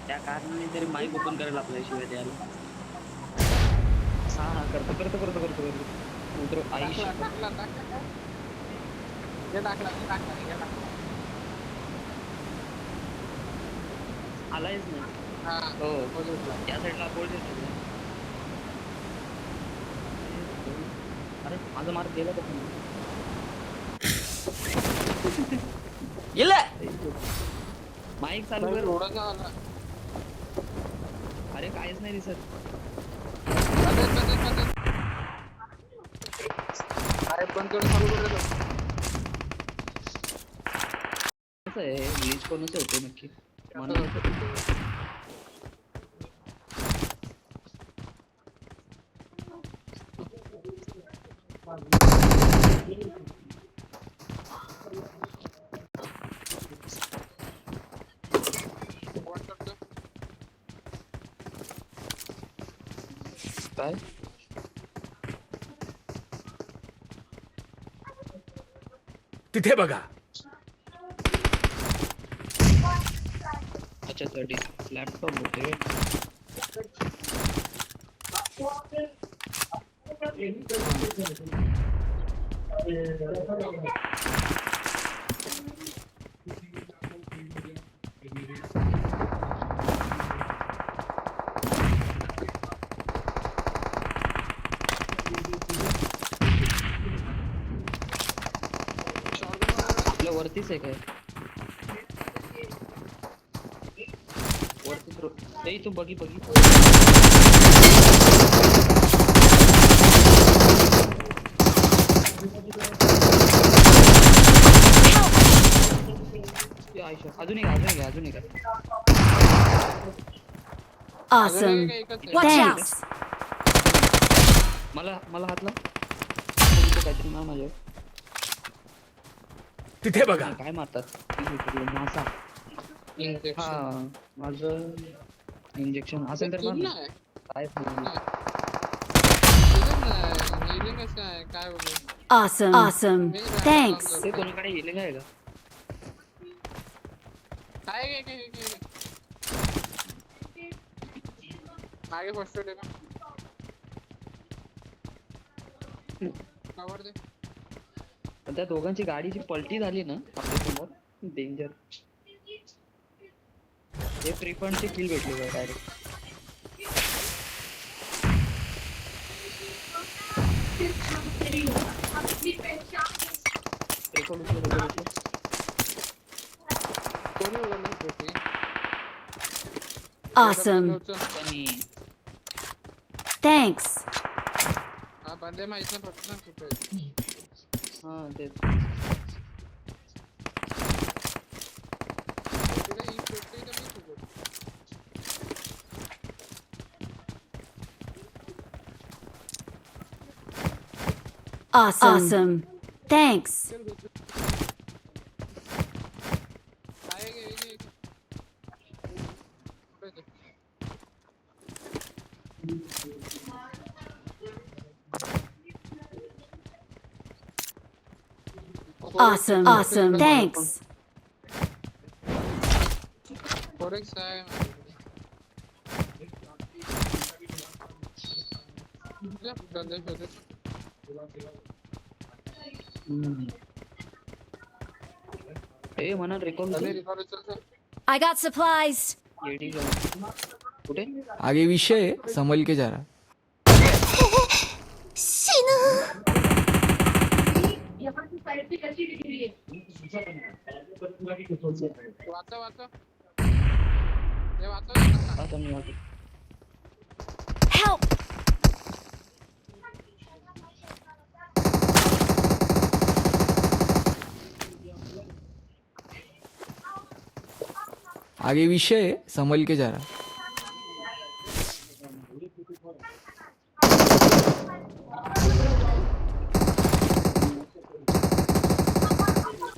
त्या कारणाने तरी माईक ओपन करायला आपल्याशिवाय द्यायला. हा करतो उतर आयुष्य आलायच नाही. हो त्या साईडला बोलते. अरे माझा मार्क गेला तर गेला. माईक चालू कर. अरे काहीच नाही दिसत. अरे पण तेवढं चालू कर. कसं आहे ग्लिच कोणाचं होते नक्की काय तिथे बघा. अच्छा लॅपटॉप होते. आपल्या वरतीच आहे काय वरती तू बघी अजून एक Awesome. Thanks. मला हात लाव काहीतरी ना माझ्या तिथे बघा. काय मारतात मासा. हा माझं इंजेक्शन असेल तर काय Awesome. Thanks. ते कोणाकडे हिलिंग आहे का. मागे फर्स्ट एड आहे का त्या दोघांची गाडीची पलटी झाली ना आपल्यासमोर डेंजर. हे प्रिफंडची किल भेटली का डायरेक्ट. Awesome. Thanks. बंदे माहित नाही पडत ना कुठे. हा तेच Awesome. Thanks. Awesome. Thanks. ए म्हणा रिकॉल I got supplies. कुठे आगे विषय है, संभल के जा रहा. Help. आगे विषय है, संभल के जा रहा.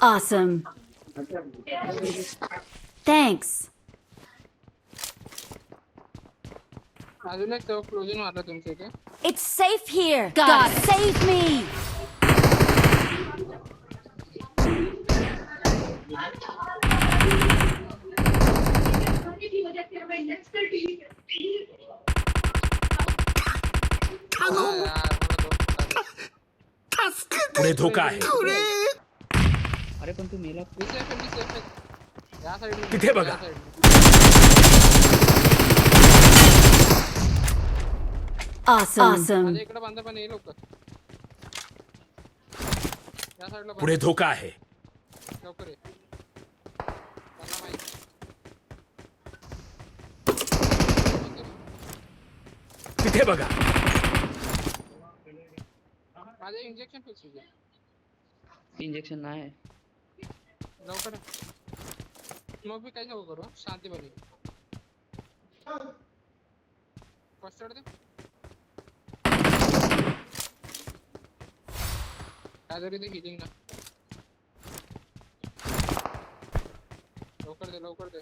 Awesome. Thanks. अजून एक क्लोजिंग मारला तुमच्या इथे. It's safe here. God save me. पुढे धोका आहे. अरे पण तू मेला. या साईड तिथे बघा. Awesome. माझ्या इकडे बांधा पण ये लवकर. या साईडला पुढे धोका आहे. लवकर ये. त्यांना माहिती. तिथे बघा. माझे इंजेक्शन फिक्स होते. इंजेक्शन नाही. लवकर मग मी काय नको करू शांती बनी फर्स्ट एड दे काय तरी ते हिलिंग ना लवकर दे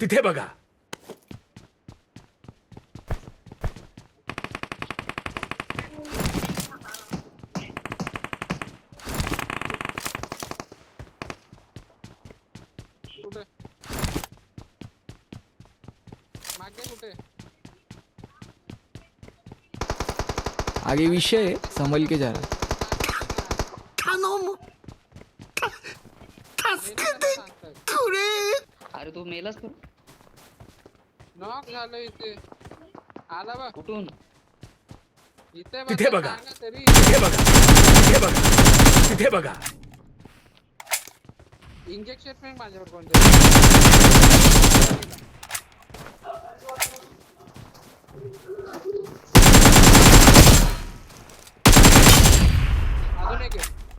तिथे बघा. कुठे मागे कुठे आगे विषय है, संभल के जा रहा. अरे तू मेलास तर नॉक झालं इथे आला बा कुठून? इथे तिथे बघा. सांगा तरी तिथे बघा. तिथे बघा. तिथे बघा. इंजेक्शन पण माझ्यावर कोणते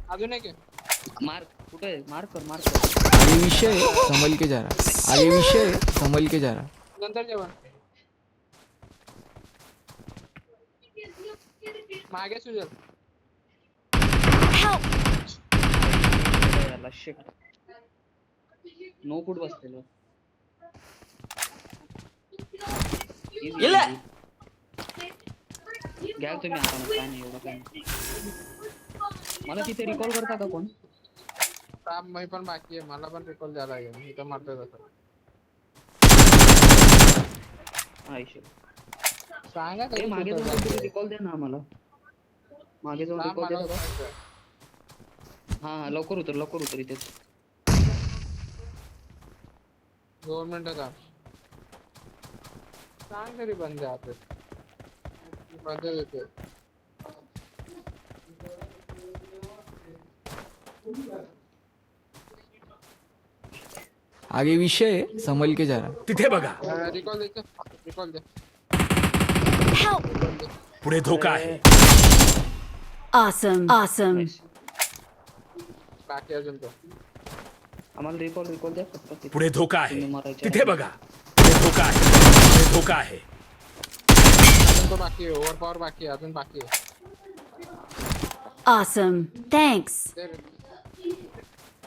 अजून एक मार कुठे आहे? मार कर. आगे विषय है, संभल के जा रहा. आगे विषय है, संभल के जा रहा. नंतर जेवण मागे सुजल Help! याला शिट. नो फूड बसलेलं. घ्या तुम्ही आता मग काय नाही एवढं काय नाही. मला तिथे रिकॉल करता का कोण? काम मी पण बाकी आहे मला पण रिकॉल द्यायला लागेल मी तर मारतोय तसं हा इशू. सांगा ए तरी मागे कुठं जाऊन जायचंय. रिकॉल द्या ना आम्हाला. मागे जाऊन काम रिकॉल मला द्या का? करायचंय. हा लवकर उतर इथेच. 2 मिनिटं थांब सांग तरी बंद आहे बंद देते आगे विषय है, संभल के जा रहा. तिथे बघा. रिकॉल देतो रिकॉल दे Help! पुढे धोका आहे. Awesome. Nice. बाकी अजून तो आम्हाला रिकॉल द्या फक्त तिथे. पुढे धोका आहे. तुम्ही मारायच्या तिथे बघा. पुढे धोका आहे. पुढे धोका आहे. अजून तो बाकी आहे ओव्हर पॉवर बाकी आहे अजून बाकी आहे Awesome. Thanks. ते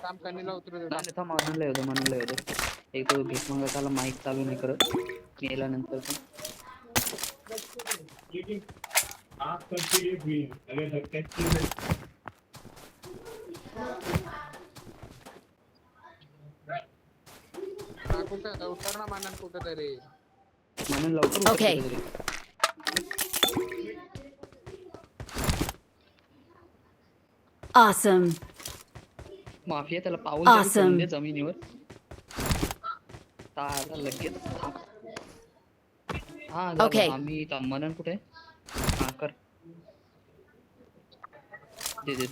काम कनीला उतरू दे नाही थांब म्हणलं होतं. एक तो भीष्मंगा त्याला माईक चालू नाही करत. मेल्यानंतर पण कुठे आता उतर ना मानन कुठे तरी म्हणून लवकर उतर Okay. कुठेतरी. Awesome. माफिया त्याला पाऊल Awesome. तरी दे जमिनीवर. ताला लगेच थांब. हा झालं. Okay. आम्ही मनन कुठे आहे? हा कर दे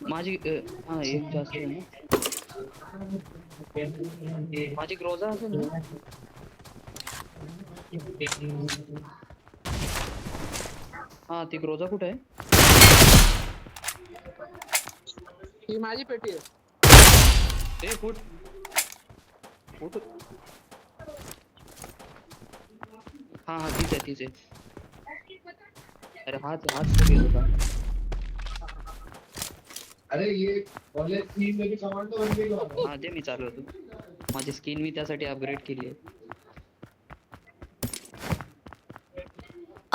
माझी हा एक जास्त आहे ना. माझी ग्रोजा असेल ना. हा ती ग्रोजा कुठे आहे? ही माझी पेटी आहे ते फुट हा तीच आहे अरे हाच तो घेत होता. अरे ये कॉलेज थीम में भी कमांडो बन गई हो. हा ते मी चालवतो. माझी स्किन मी त्यासाठी अपग्रेड केली आहे.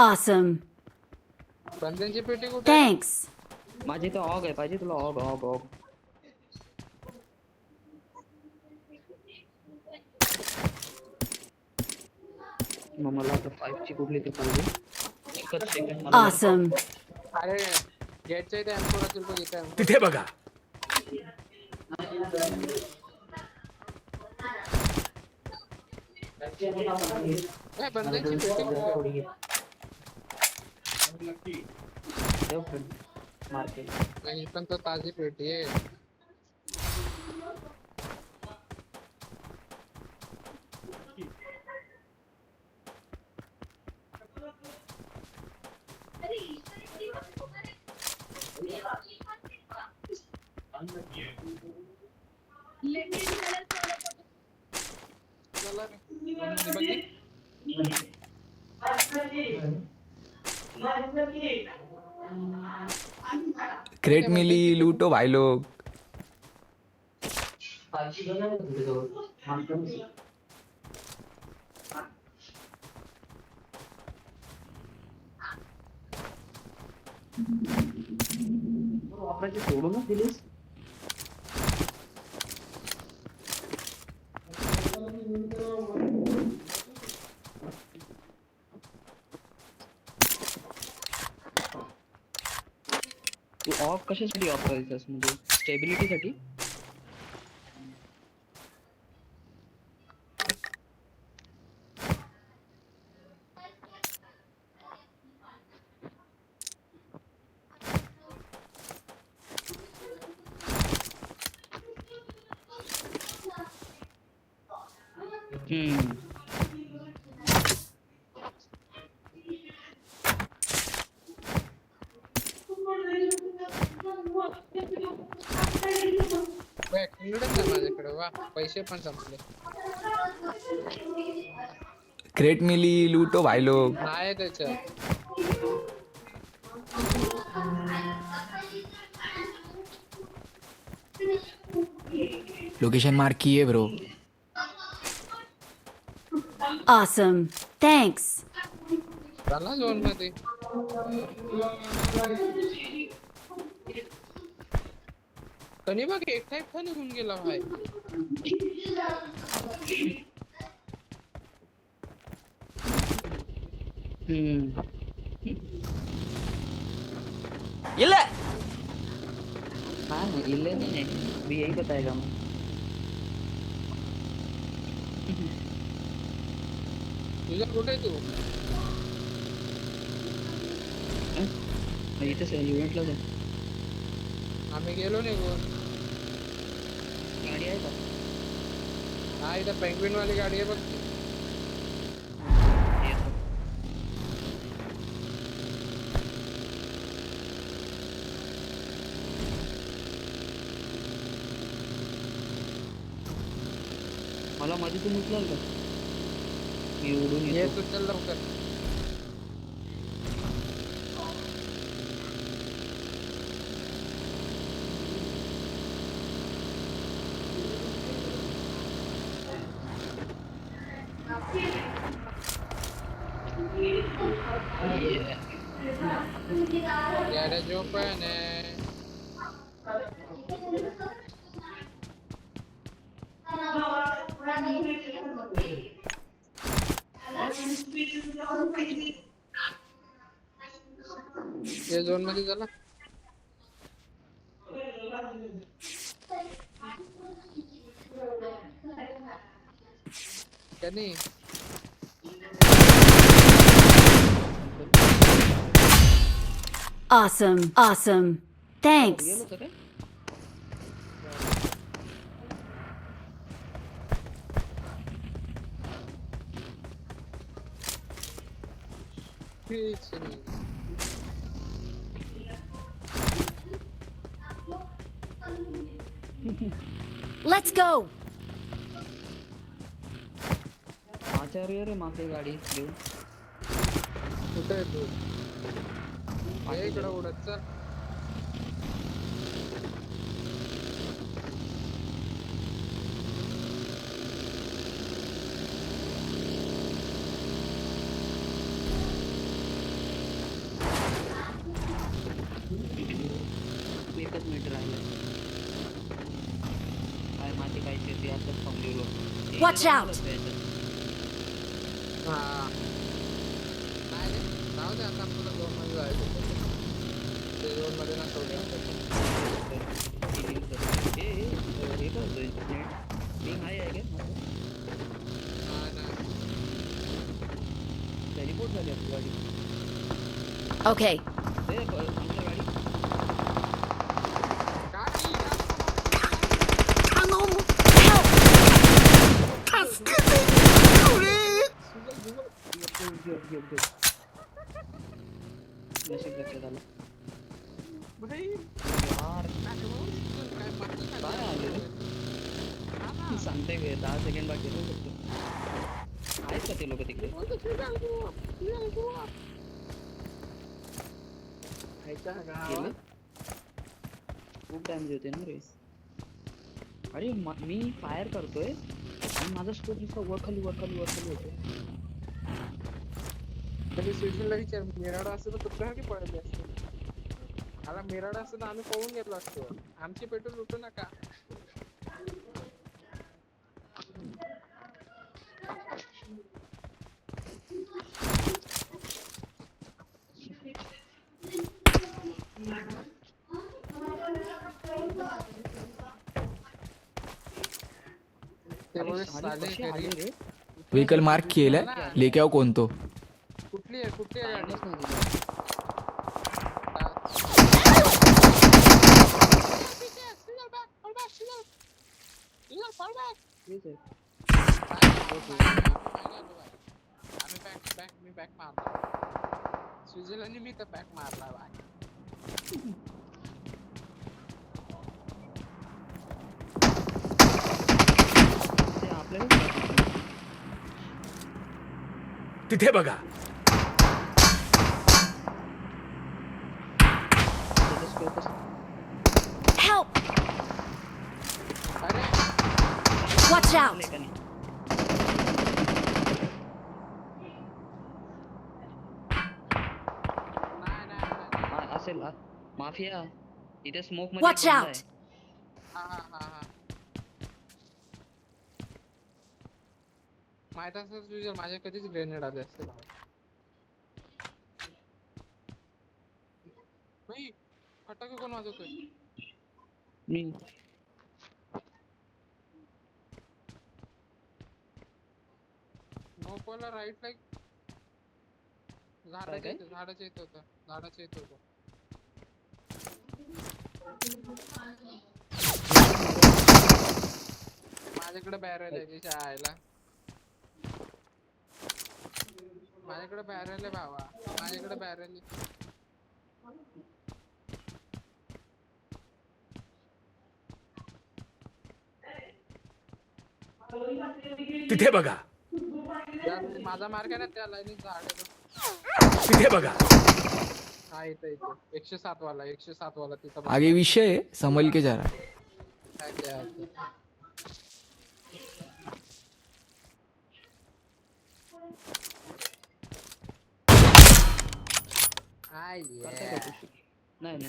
Awesome. बंद्यांची पेटी कुठे आहे? Thanks. माझी तर ऑग आहे, पाहिजे तुला ऑग. मग मला आता 5 ची कुठली ती पाहिजे. एकच सेकंड मला. Awesome. अरे गेटच्या इथे M4 असेल बघ इथे M4. तिथे बघा. ए, बंद्यांची पेटी कुठे आहे? ठेव friend. मार्केट. नाही पण तो ताजी पेटी आहे. चला रे. बघी. क्रेट मिली लूटो भाई लोग. 5 ची गरज आहे तुझ्याजवळ. मार्केट. वापरायचे सोडूनच दिलीस. तू ऑफ कशासाठी वापरायचंस, म्हणजे स्टेबिलिटीसाठी? हम्म. मिळत नाही माझ्याकडे. वा पैसे पण संपले. क्रेट मिली लूटो भाई लोग. नाही त्याच्यात. लोकेशन मार्क की है ब्रो. Awesome. Thanks. चला झोन मध्ये. कधी बघ एकटा निघून गेला भाई. हम्म. इले हाँ इले नहीं, भी यही बताएगा मैं. तुझ्या कुठे आहे तू? मैं इथेच आहे, इव्हेंटलाच आहे. आम्ही गेलो निघून. गाडी आहे का? हा इथं पेंग्विन वाली गाडी आहे बघ. येतो. मला मध्येतून उचलाल का? मी उडून ये येतो. तू चल लवकर. गॅरेज ओपन आहे. या झोन मध्ये चला. त्यांनी Awesome. Awesome. Thanks. गेलो होतो काय? तेच नाही. Let's go. आचार्य रे मागे गाडी घेऊन. कुठे आहे तू? ये इकडं उडत चल. एकच मिनिट राहिलं. काय माहिती काय शेती आताच थांबलेलो. Watch out! हा नाही रे, जाऊ दे आता आपल्याला 2 मध्ये जायचं. ते 2 मध्ये ना सोडूया. हे करतोय नेट आहे का माझं? नाही नाही. टेलिपोर्ट झाली आपली गाडी. Okay. आमच्या गाडी गाडी नशीब लक्षात आलं. भाई यार काय मारतो काय आले रे? सांगते गे 10 सेकंड बाकी आहे फक्त. आहेत का ते लोक तिकडे? गेले? खूप डॅमेज होते ना रे. अरे मी फायर करतोय आणि माझा स्कोप नुसता वर खाली होतो. कधी स्विजरला विचार मिराडा असतं तर कुठं की पडले असते. मला मिराडा असतं तर आम्ही पळून गेलो असतो. आमची पेट्रोल लुटू नका. ते बोले साले कसे आले घरी. रे? व्हेकल मार्क केलंय लेके आओ कोणतो. कुठली आहे गाडी? टाइमच नाही दिला. तेच आहे. मी बॅक मारला. स्विझरलँड मी तर बॅक मारला बाय. ते आपल्याला तिथे बघा. Scope Help! अरे Watch out! का नाही? नाही. असेल माफिया इथे स्मोक मध्ये Watch एक बंदा out! आहे. हा. माहित असं स्विझर माझ्या कधीच ग्रेनेड आले असते. भाई फटाके कोण वाजवतोय? मी नोकोला राईट लाईक काय? झाडाच्या इथं होतं. माझ्याकडे बॅरल आहे तिच्या आईला. माझ्याकडे बॅरल आहे भावा. माझ्याकडे बॅरल आहे. तिथे बघा. माझा मार्ग आहे ना त्या लाईनीत झाड आहे. तिथे बघा. हा इथं 107 वाला तिथं आगे विषय है, संभल के जा रहा. नाही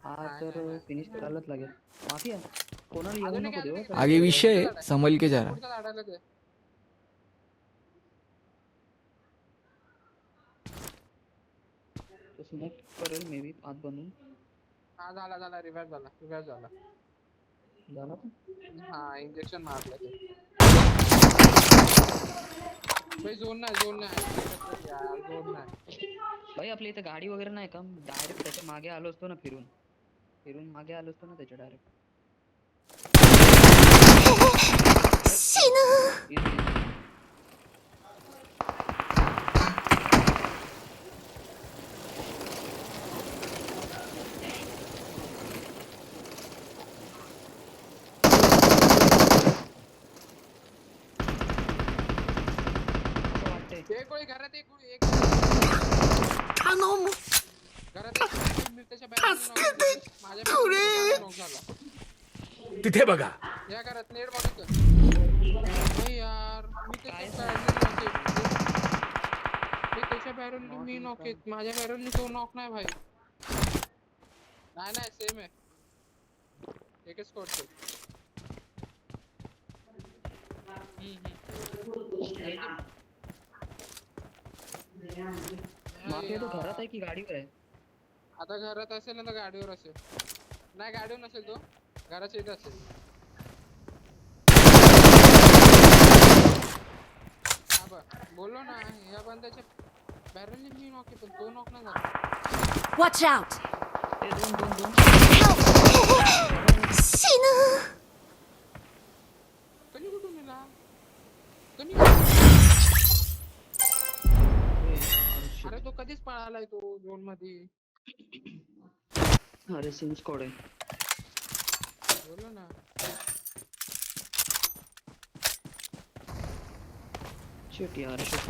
हा तर फिनिश करायलाच लागेल. माफिया कोणाला येऊ नको देऊ हं. आगे विषय है, संभल के जा रहा. झाडाला ते तो स्मोक करेल मे बी आत बनवून. हा झाला रिव्हाइव झाला. झाला का? हा इंजेक्शन मारलं ते. भाई झोन नाही यार, झोन नाही. भाई आपल्या इथे गाडी वगैरे नाही का? डायरेक्ट त्याच्या मागे आलो असतो ना फिरून मागे आलो असतो ना त्याच्या डायरेक्ट. असं वाटतंय. एक गोळी घरात एक Canon! घरात त्याच्या माझ्या knock झाला. तिथे बघा. या घरात नेट बघतो. नाही यार मी त्याच्या बॅरल मी नॉक आहे माझ्या बॅरलनी तो नॉक नाही भाई. नाही सेम आहे एकच स्कोर. मागे तो घरात आहे की गाडीवर आहे? आता घरात असेल ना तर गाडीवर असेल. नाही गाडीवर नसेल तो घराच्या इथे असेल. बोललो ना या बंद्याच्या बॅरलनी मी नॉक आहे पण तो नॉक नाही झाला. Watch out! ए दोन Shinu! कधी कुठून येला कधी अरे तो कधीच पळालाय तो झोन मध्ये. अरे सिम स्क्वॉड आहे. बोललो ना शिट यार शिट.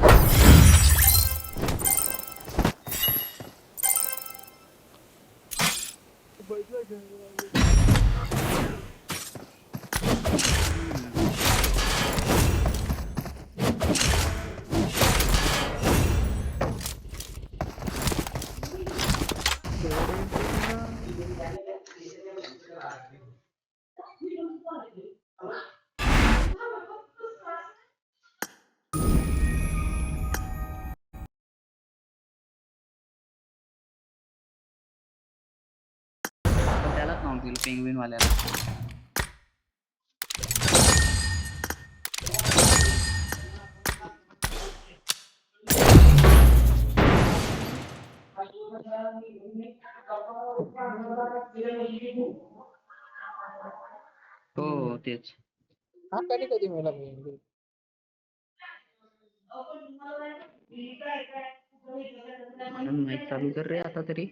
त्यालाच नाव दिलं पेंग्विन वाल्याला. हो तेच. हा कधी मला मी म्हणून माईक चालू कर रे आता तरी.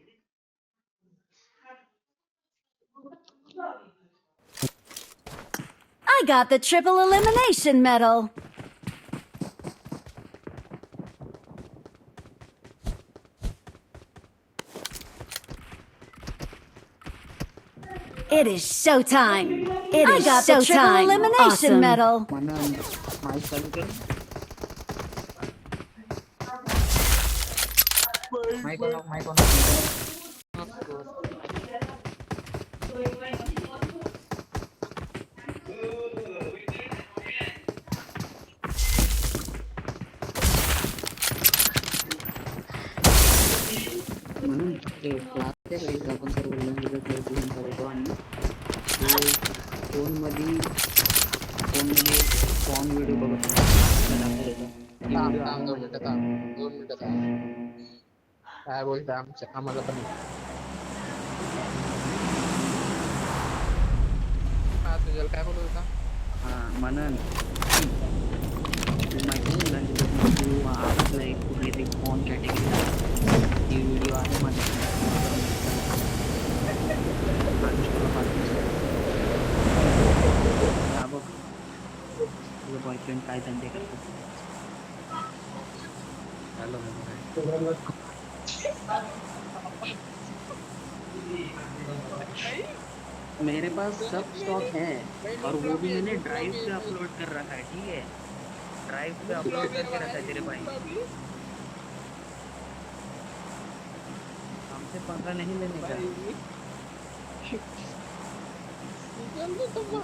I got the triple elimination medal. It is showtime. I got the triple elimination medal. म्हणून माईक चालू कर. Mic on. म्हणून ते क्लास आहे आपण सर्व करतो आणि फोन मध्ये फॉर्म व्हिडिओ बघत दोन मिनिटं काय बोलता आम्हाला पण तुझ्याला काय बोलत होता? हां म्हणून माहिती आहे तू आपलं एक कुठली तरी फोन कॅटेगरी ती व्हिडिओ आहे माझ्या बघ तुझं बॉयफ्रेंड काय धंदे करतो. मेरे पास सब स्टॉक है और वो भी मैंने ड्राइव पे अपलोड कर रखा है. ठीक है ड्राइव पे अपलोड करके रखा है तेरे भाई. हमसे पंगा नहीं लेने का.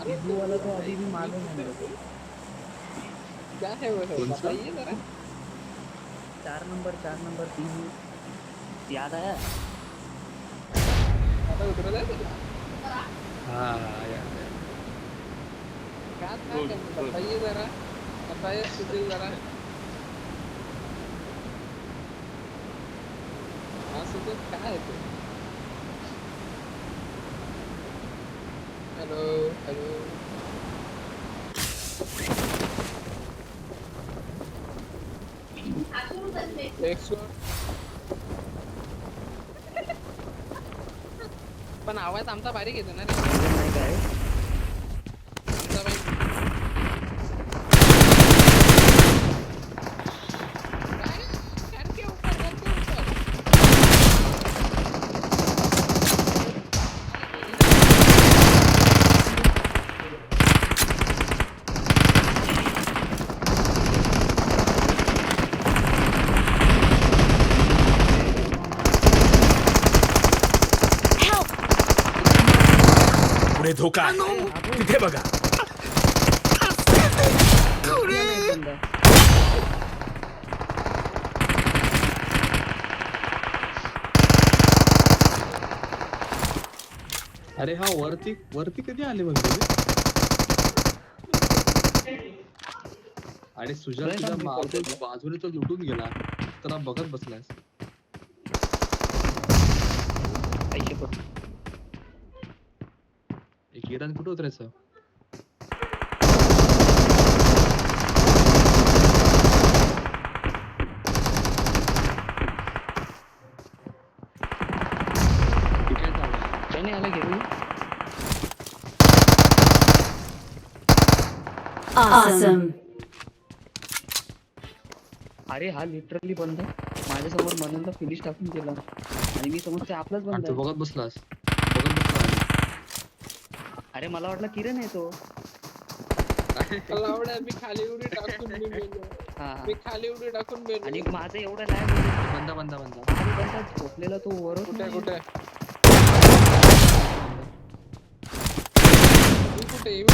विभू वाला तो अभी भी मालूम है मेरे को. क्या है वो बताइए जरा. 4 नंबर 3 याद आया. आता उतरला है हाँ यार. क्या था बताइए जरा. बताइए सुशील जरा. हाँ सुशील क्या है तू. हेलो हेलो पण आवाज आमचा बारीक येतो ना रे. नाही काय आमचा बाई घर के ऊपर पुढे धोका आहे तिथे बघा. नाही बंदा. अरे हा वरती वरती कधी आले म्हणजे आणि सुजात नाही, तुझ्या नाही, बाजूने तो लुटून गेला त्याला बघत बसलास. पैसे बघ. एक किरण कुठे उतरायचं. ठीक आहे चालेल. त्याने आला घेऊन. Awesome. अरे हा लिटरली बंद माझ्यासमोर मननला फिनिश टाकून गेला आणि मी समजते आपलाच आणि बंद तू आहे. बघत बसलास बघत बसला. अरे मला वाटलं किरण आहे तो. मला आवडलं, मी खाली उडी टाकून मी मेलो. हा मी खाली उडी टाकून मेलो. आणि माझं एवढं लॅग बंदा बंदा बंदा बंदा झोपलेला तो वर कुठे कुठे तू कुठे येऊ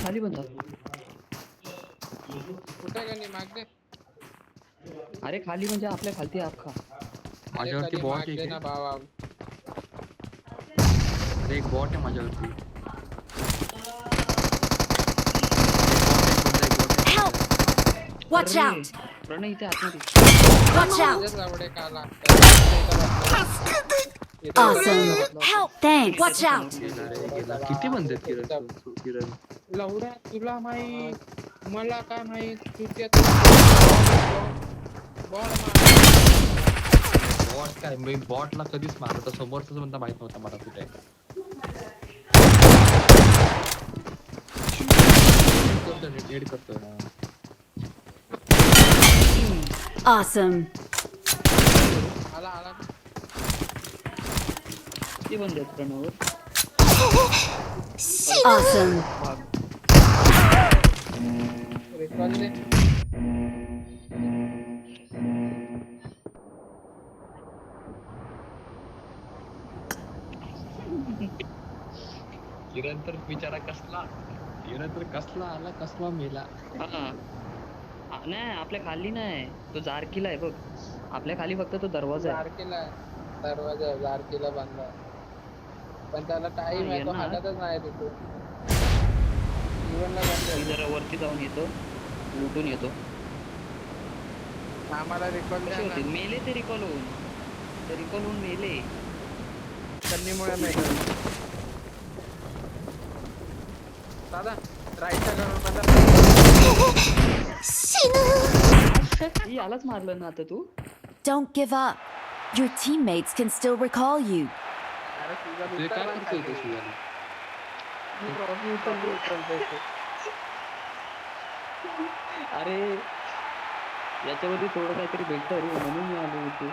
खाली बंदा. कुठे का नाही माग दे. अरे खाली म्हणजे आपल्या खालती अख्खा. माझ्यावरती बॉट माग दे आहे. ना बाबा. अरे एक बॉट आहे माझ्यावरती. Help! Watch अरे, out! प्रणय इथे आतमध्ये. Watch out! तुझ्याच आवडे का लागतात. Awesome. Help! Thanks. Watch out! गेला रे गेला. किती बंद आहेत किरण. लवड्या तुला माहित मला काय माहित तुझ्या बॉट काय मी बॉटला कधीच मारत समोरचाच बंदा माहित नव्हता मला कुठे आहे. एड करतोय ना. Awesome. आला आला किती बंद आहेत प्रणयवर. Awesome. रिकॉल दे. किरण तर बिचारा कसला आला कसला मेला. नाही आपल्या खाली नाही तो जारकीला आहे बघ. आपल्या खाली फक्त तो दरवाजा आहे. लाडकीला दरवाजा लाडकीला बांधला पण त्याला टाइम हा, आहे तो यांना- हातातच नाही तिथून. जीवनला मी बंद जरा वरती जाऊन येतो लुटून येतो. आम्हाला रिकॉल कसे द्या होते ना. मेले ते रिकॉल होऊन. ते रिकॉल होऊन मेले. संधीमुळे मेलं. दादा राईटच्या घरावर ही यालाच मारलं ना आता तू. Don't give up. Your teammates can still recall you. अरे तुझा ते काय करतोय तो सुजाने. अरे याच्यामध्ये थोडं काहीतरी भेटतं रे म्हणून मी आलो होतो.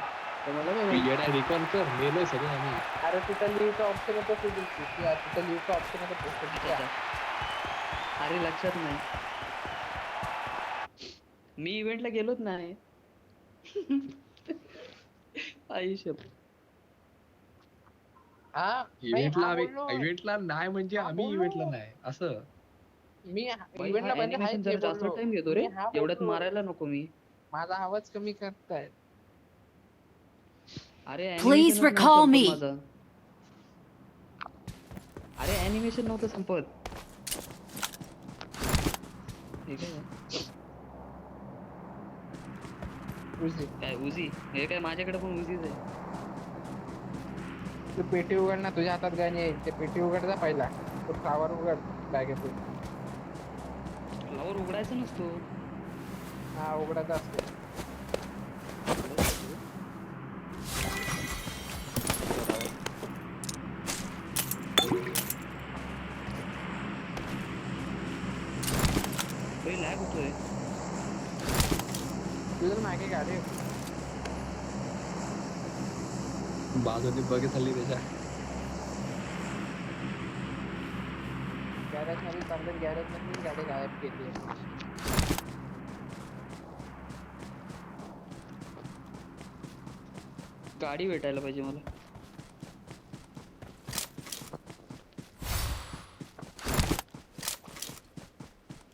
तर मला काय माहिती. येडा रिकॉल कर मेलोय सगळे आम्ही. अरे तिथं लिव्हचं ऑप्शन होतं तिथं लिव्हचं ऑप्शन होतं. अरे लक्षात नाही. मी इव्हेंटला गेलोच नाही. आयुष्य हा इव्हेंटला नाही म्हणजे आम्ही इव्हेंटला नाही असं. मी भाई, इव्हेंटला हा म्हणजे animation जरा जास्त टाइम घेतो रे. एवढ्यात मारायला नको मी. माझा आवाज कमी करताय. अरे Please animation नव्हतं recall संपत me. माझं. अरे अॅनिमेशन नव्हतं संपत. ठीक आहे काय उजी हे काय माझ्याकडे पण उजीच आहे. तू पेटी उघड ना तुझ्या हातात गाणी येईल ते पेटी उघड जा पहिला. तो फ्लावर उघड बॅगेतून. फ्लावर उघडायचा नसतो. हा उघडायचा असतो. लॅग होतोय. तुझं मागे गाडी बाजूने बघत हल्ली त्याच्या. गॅरेज मध्ये चालले गॅरेज मध्ये गाडी गायब केली. गाडी भेटायला पाहिजे मला.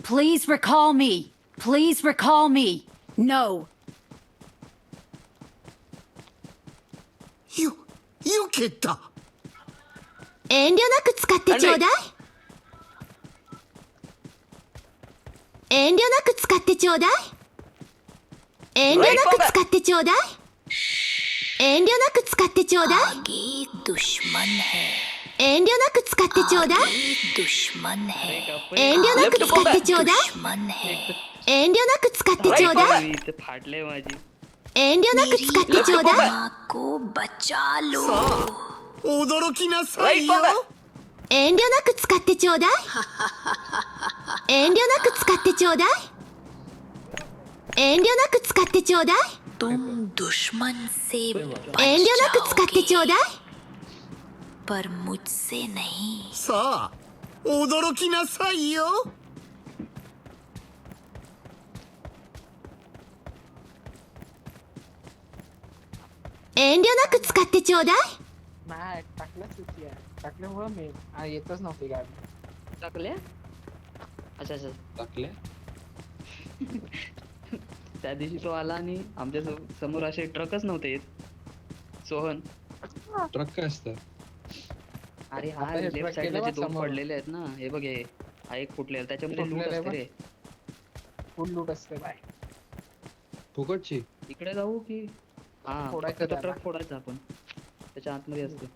Please recall me. Please recall me. No. You kidda. 遠慮なく使ってちょうだい。遠慮なく使ってちょうだい。遠慮なく使ってちょうだい。遠慮なく使ってちょうだい。遠慮なく使ってちょうだい。遠慮なく使ってちょうだい。遠慮なく使ってちょうだい。 इथे फाटले माझी. 遠慮なく使ってちょうだい。驚きなさいよ。遠慮なく使ってちょうだい。遠慮なく使ってちょうだい。遠慮なく使ってちょうだい。तुम दुश्मन से 遠慮なく使ってちょうだい。 पर मुझसे नहीं さあ驚きなさいよ。遠慮なく使ってちょうだい。 नाही टाकलंच होती यार. टाकल्यामुळं मी येतच नव्हती गाडी. टाकल्या. अच्छा अच्छा. टाकले त्या दिवशी तो आला आणि आमच्या समोर असे ट्रकच नव्हते येत. सोहन. ट्रक काय असतं? अरे हा आता हे लेफ्ट truck साइडला केलं जे बघ दोन समोर. पडलेले आहेत ना, हे बघ हे हा एक फुटलेला त्याच्यामध्ये लूट फुटलेलं आहे असते रे. फुल लूट असते बाय. फुकटची इकडे जाऊ की हा फोडायचं फक्त तो त्याला. ट्रक फोडायचा आपण. त्याच्या आतमध्ये असते.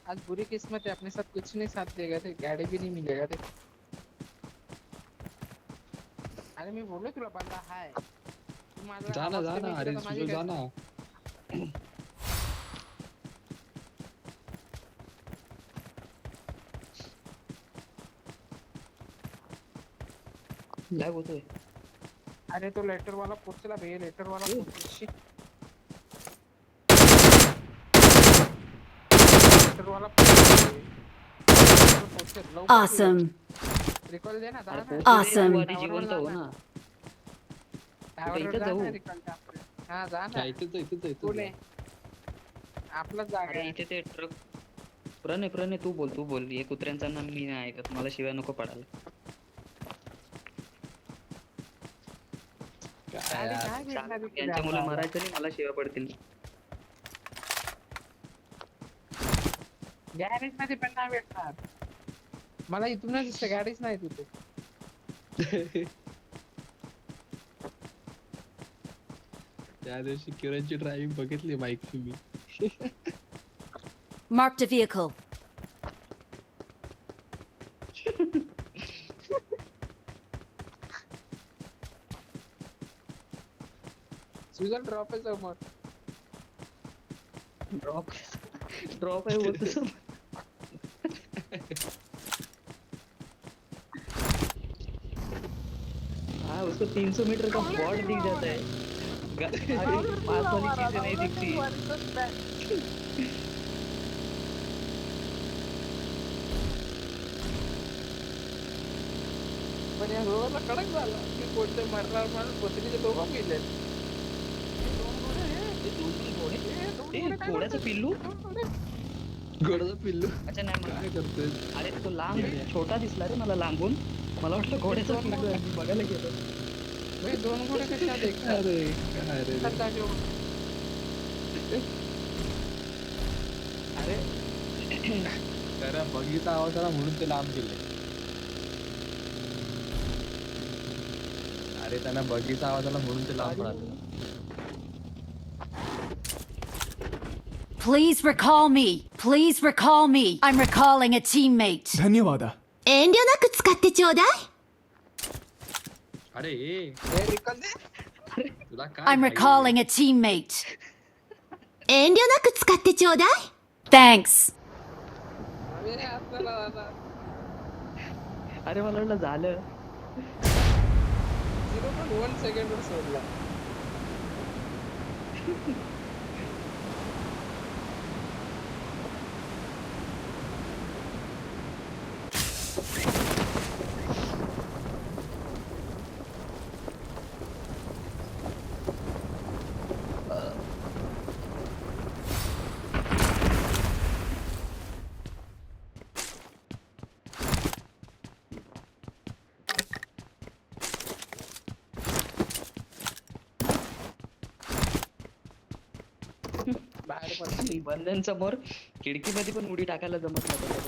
आज बुरी किस्मत है, अपने साथ कुछ नहीं साथ देगा थे, गाड़ी भी नहीं मिलेगा थे. अरे मी बोललो तुला बंदा हाय. तू माझा जा ना आवाज जा कमी ना केला अरे तर माझी सुजू जा काय- ना. लॅग होतोय. अरे तो लेटर वाला पोचला भैया, लेटर वाला पोचला. लेटर वाला Awesome. रिकॉल दे ना, जा अरे ना. पोहोचू दे, Awesome. तू आधी जिवंत हो ना. टावरवर इथं जा जाऊ. ना, recall च्या आपल्या. हा जा ना. इथेच इथेच कोण आहे? आपला जागा अरे आहे. इथे ते ट्रक. प्रणय तू बोल हे कुत्र्यांचा ना मी नाही ऐकत, मला शिवाय नको पडायला. गाडी काय भेटणार इथे यांच्यामुळे आपल्याला? मरायचं नाही, मला शिवाय पडतील. गॅरेज मध्ये पण नाही भेटणार. मला इथूनच दिसतं, गाडीच नाही तिथे. त्या दिवशी किरणची ड्रायव्हिंग बघितली बाईकची मी. Marked a vehicle. Sujal drop आहे समोर. ड्रॉप आहे बोलतो. हाँ उसको 300 मीटर का बॉर्ड दिख जाता है. अरे पास वाली चीजें नहीं दिखती. पण या रोडला कडक झाला की कोणते मरणार म्हणून कोथरीचे दोघं गेले. घोड्याचं पिल्लू. घोड्याचं पिल्लू अच्छा नाही मला काय करतोय? अरे तो लांब छोटा दिसला रे मला लांबून. मला वाटलं घोड्याचा पिल्लू आहे. मी बघायला गेलो. भाई दोन घोडे कशा देखतात? अरे काय रे एकाच जागेवर. अरे कारण बगीचा आवाज आला म्हणून ते लांब गेले. अरे त्यांना बगीचा आवाज आला म्हणून ते लांब पळाले. Please recall me. Please recall me. I'm recalling a teammate. धन्यवाद. 遠慮なく使ってちょうだい。 अरे हे रिकॉल दे. तुला काय I'm पाहिजे? recalling a teammate. 遠慮なく使ってちょうだい。Thanks. अरे आपल्याला दादा अरे मला वाटलं झालं. 0.1 सेकंड वर सोडला. बंधनसमोर खिडकीमध्ये पण उडी टाकायला जमत नाही त्याला.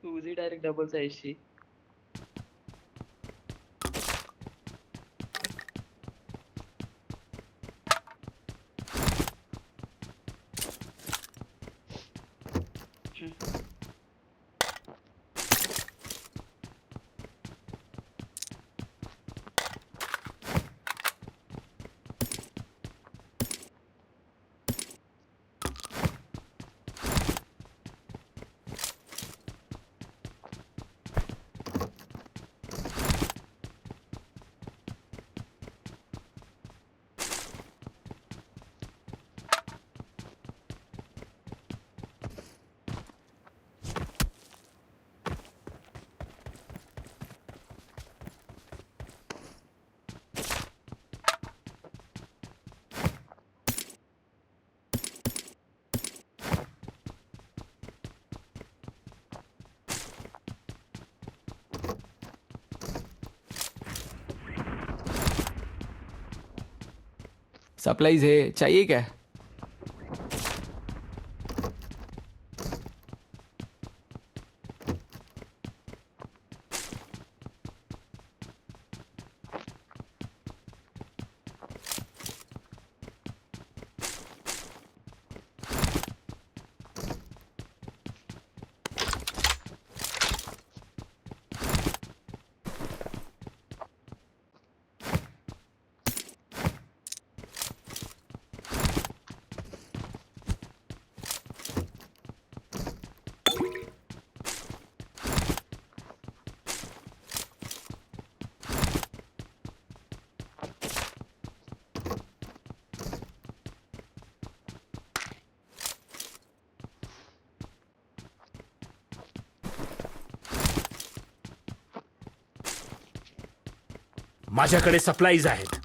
उजी डायरेक्ट डबलचा 80. सप्लाईज है, चाहिए क्या? माझ्याकडे सप्लाईज आहेत.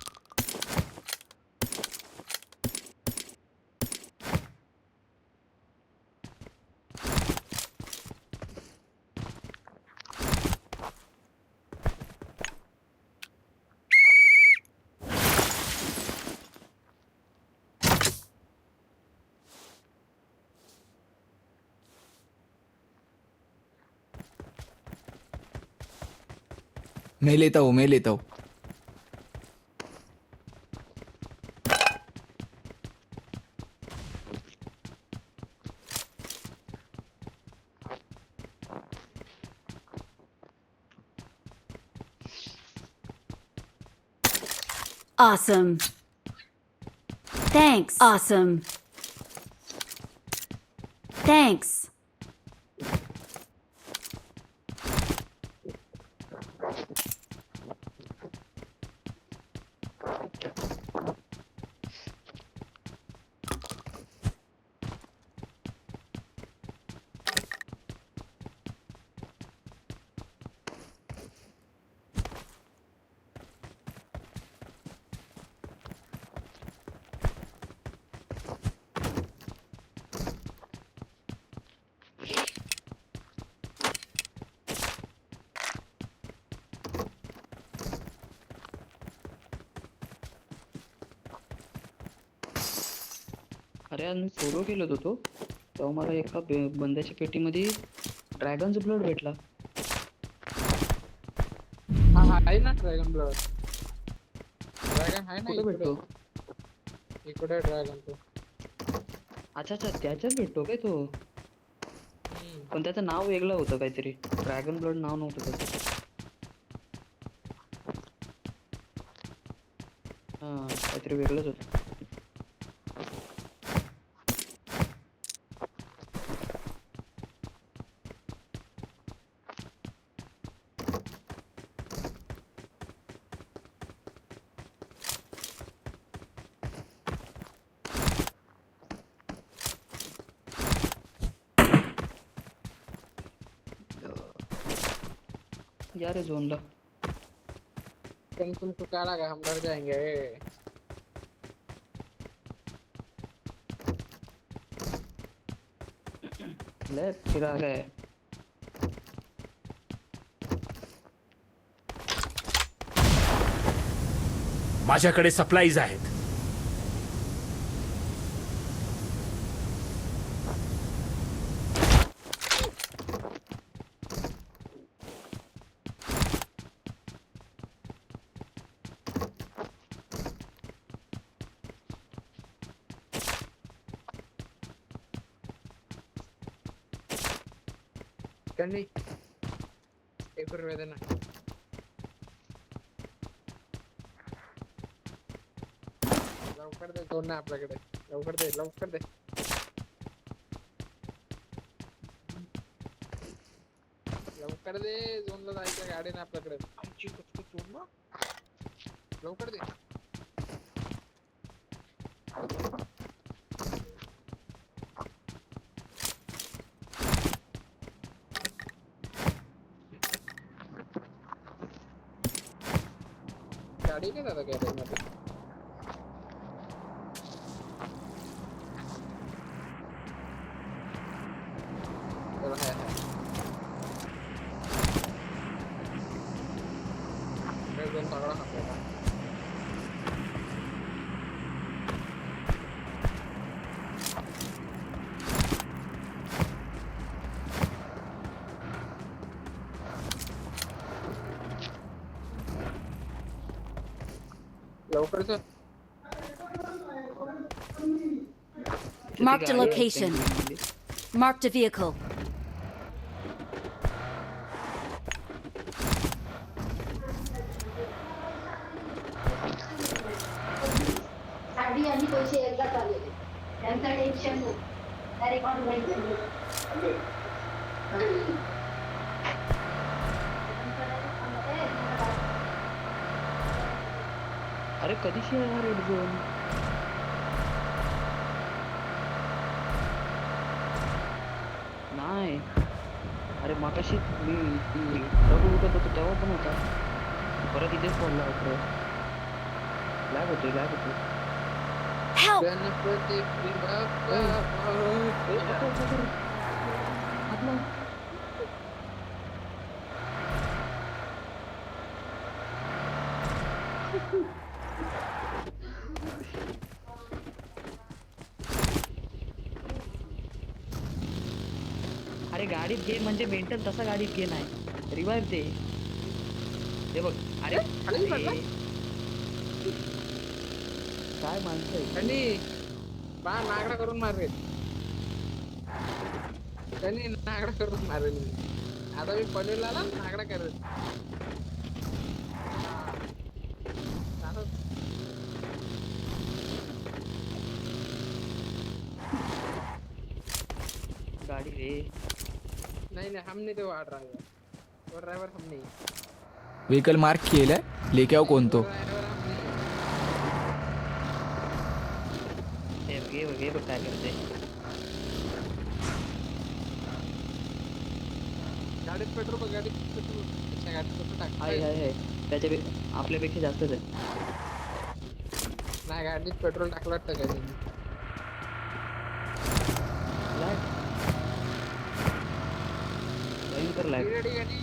मैं लेता हूँ, मैं लेता हूँ. Awesome. Thanks. Awesome. Thanks. अरे आज मी सोलो केलं होतो तेव्हा मला एका बंद्याच्या पेटीमध्ये ड्रॅगनचा ब्लड भेटला. हा आहे ना ड्रॅगन ब्लड. ड्रॅगन आहे ना कुठे भेटतो? इकडे ड्रॅगन तो. अच्छा अच्छा त्याच्यात भेटतो काय तो? पण त्याचं नाव वेगळं होतं काहीतरी. ड्रॅगन ब्लड नाव नव्हतं त्याचं. हा काहीतरी वेगळंच होतं. या रे झोनला. तुमको क्या लगा हम डर जाएंगे? ले फिरा गए. माझ्याकडे सप्लाईज आहेत. त्यांनी पेपर वेदना लवकर दे दोन ना आपल्याकडे. लवकर दे लवकर दे. लवकर दे झोनला जायचं गाडी ना आपल्याकडे. आमची कच्ची झोन लवकर दे. गाडी नाही दादा गॅरेज मध्ये. चला हाय हाय. एक दोन तगडा हाकला. लवकर चल. Marked a location. Marked a vehicle. Sari आणि पैसे एकदाच आलेले. त्यांचं टेन्शन नाही. डायरेक्ट ऑनलाईन अरे कधीशी येणार रेड झोन? नाही. अरे मगाशी मी रघु उठत होतो तेव्हा पण होता. परत इथेच पडला होता. लॅग होतोय लॅग होतोय. Help! गणपती बाप्पा अरे गाडीत घे म्हणजे मेंटल तसा गाडीत घे नाही. रिवाइव्ह दे. हे बघ. अरे खाली पडला? काय माणसं आहे. त्यांनी बा नागडा करून मारेल. त्यांनी नागडा करून मारेल. आता मी पनवेलला आला नागडा करेल. गाडी रे. नहीं नहीं हम नहीं तो आ ड्राइवर. वो ड्राइवर हम नहीं. व्हेकल मार्क केलंय. लेके आओ कोणतो. ड्राइवर हम नहीं. हे बघ काय करते. गाडीत पेट्रोल बघ. गाडीत पेट्रोल. अच्छा गाडीत पेट्रोल टाक. आहे त्याच्या आपल्यापेक्षा जास्तच आहे. नाही गाडीत पेट्रोल टाकलं वाटतं का त्यांनी. भयंकर लाईट. रेडी गाडी.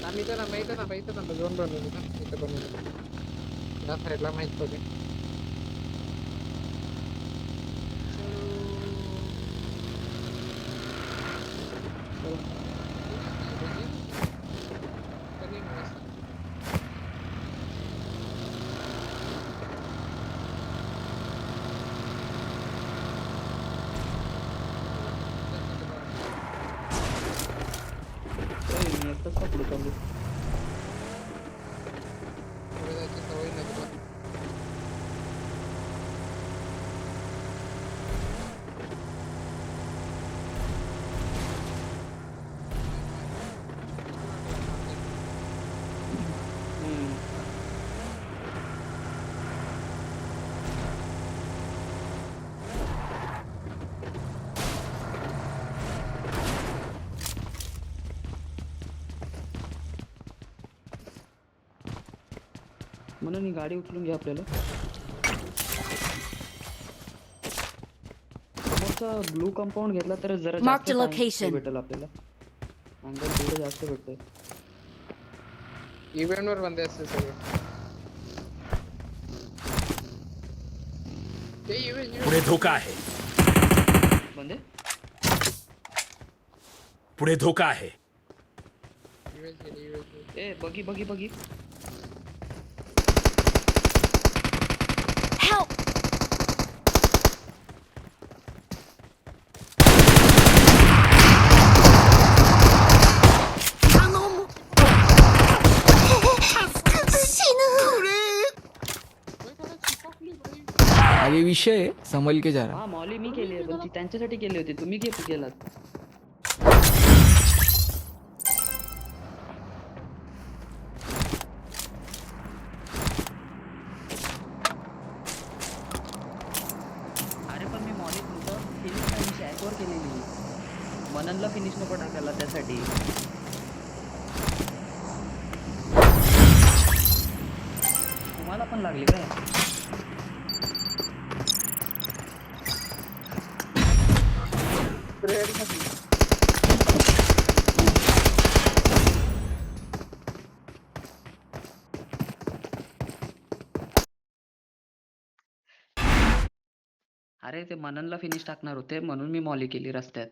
आम्ही तर ना माहित ना दोन बनवली ना इथं बनवली. या साईडला माहित पडे. मी एकटाच का पुढे चाललो. पुढे जायची सवय नाही तुला. म्हणून ही गाडी उचलून घ्या आपल्याला. समोरचा ब्लू कंपाऊंड घेतला तर जरा Mark जास्त the time location. भेटेल आपल्याला. अँगल थोडं जास्त भेटतंय. इव्हेंट वर बंदे असते सगळे. ते इव्हेंट पुढे धोका आहे. बंदे पुढे धोका आहे. ए बगी बगी बगी. Help! अरे विषय है, संभल के जा रहा. हा मॉली मी केली आहे पण ती त्यांच्यासाठी केली होती. तुम्ही केलात. अरे पण मी मॉली तुमचं फिनिश वर केलेली. मननला फिनिश नको टाकायला त्यासाठी. तुम्हाला पण लागली काय? अरे ते मननला फिनिश टाकणार होते म्हणून मी मॉली केली रस्त्यात.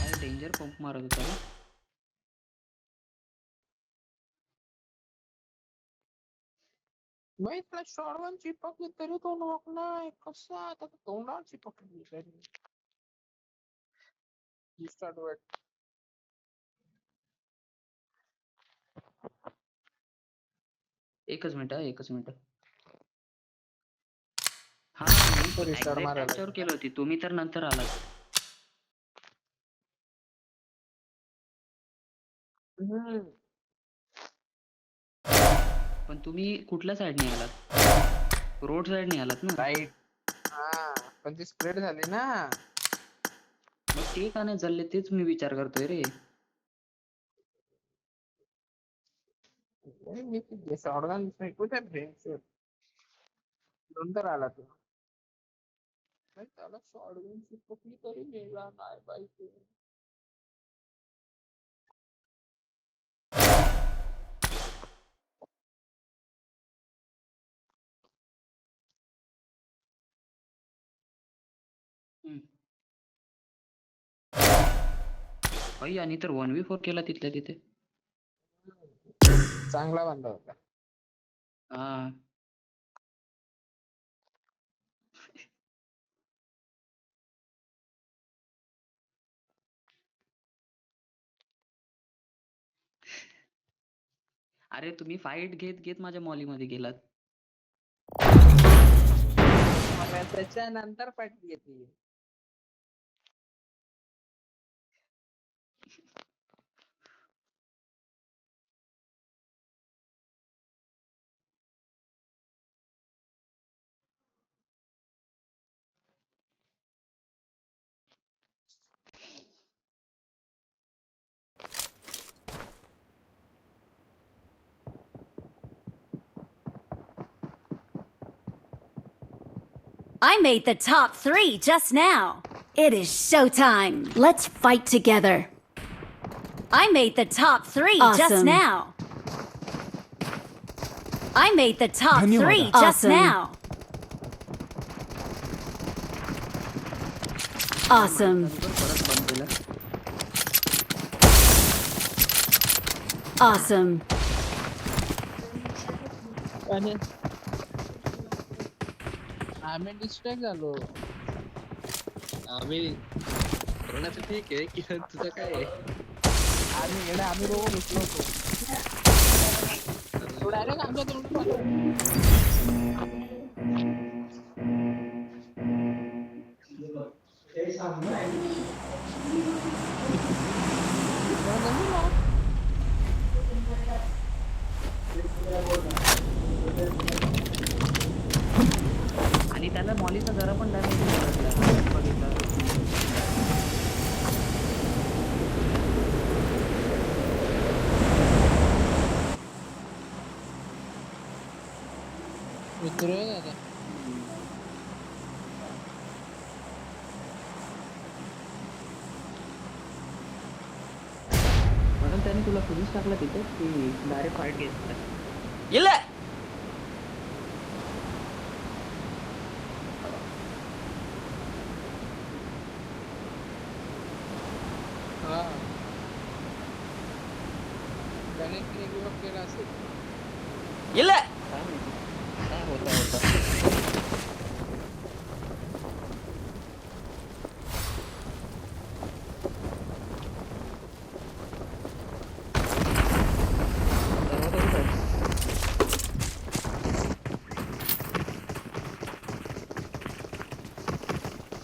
काय डेंजर पंप मारत होता रे. भाई त्याला शॉर्टगन चिपकली तरी तो नॉक नाही. कसं आता तोंडावर चिपकली तरी. Start wait. एकच मिनिट. हा मी तो restart exact मारायला त्याच्यावर केली होती. तुम्ही तर नंतर आलात. पण तुम्ही कुठल्या साईडने आलात? रोड साईडने आलात ना? राईट. हा पण ती स्प्रेड झाली ना. मग ते का नाही चालले तेच मी विचार करतोय रे. मी शॉर्टगन फेकूच आहे फ्रेंड्स. नंतर आला तू. त्याला शॉर्टगन चिपकली तरी मेला नाही पाहिजे. भाई आणि तर 1v4 केला तिथल्या तिथे. चांगला बांधला होता. हा अरे तुम्ही फाईट घेत घेत माझ्या मॉली मध्ये गेलात. त्याच्यानंतर पाठी घेतली. I made the top 3 just now. It is showtime. Let's fight together. I made the top 3 just Awesome. now. I made the top धन्यवाद. 3 just Awesome. now. Awesome. नंतर परत बंद केलं. Awesome. आणि आम्ही डिस्ट्रॅक्ट झालो. आम्ही करण्याचं ठीक आहे की तुझं काय आहे? आम्ही रोज उठलो होतो. डायरेक्ट आमच्या तोंडून आणि त्याला मॉलीचा जरा पण डॅमेज नाही बघितला. उतरव दादा. म्हणून त्याने तुला फिनिश टाकला तिथे की डायरेक्ट फाईट घेतला. हा त्याने गिव्ह अप केला असेल. काय माहिती काय होता.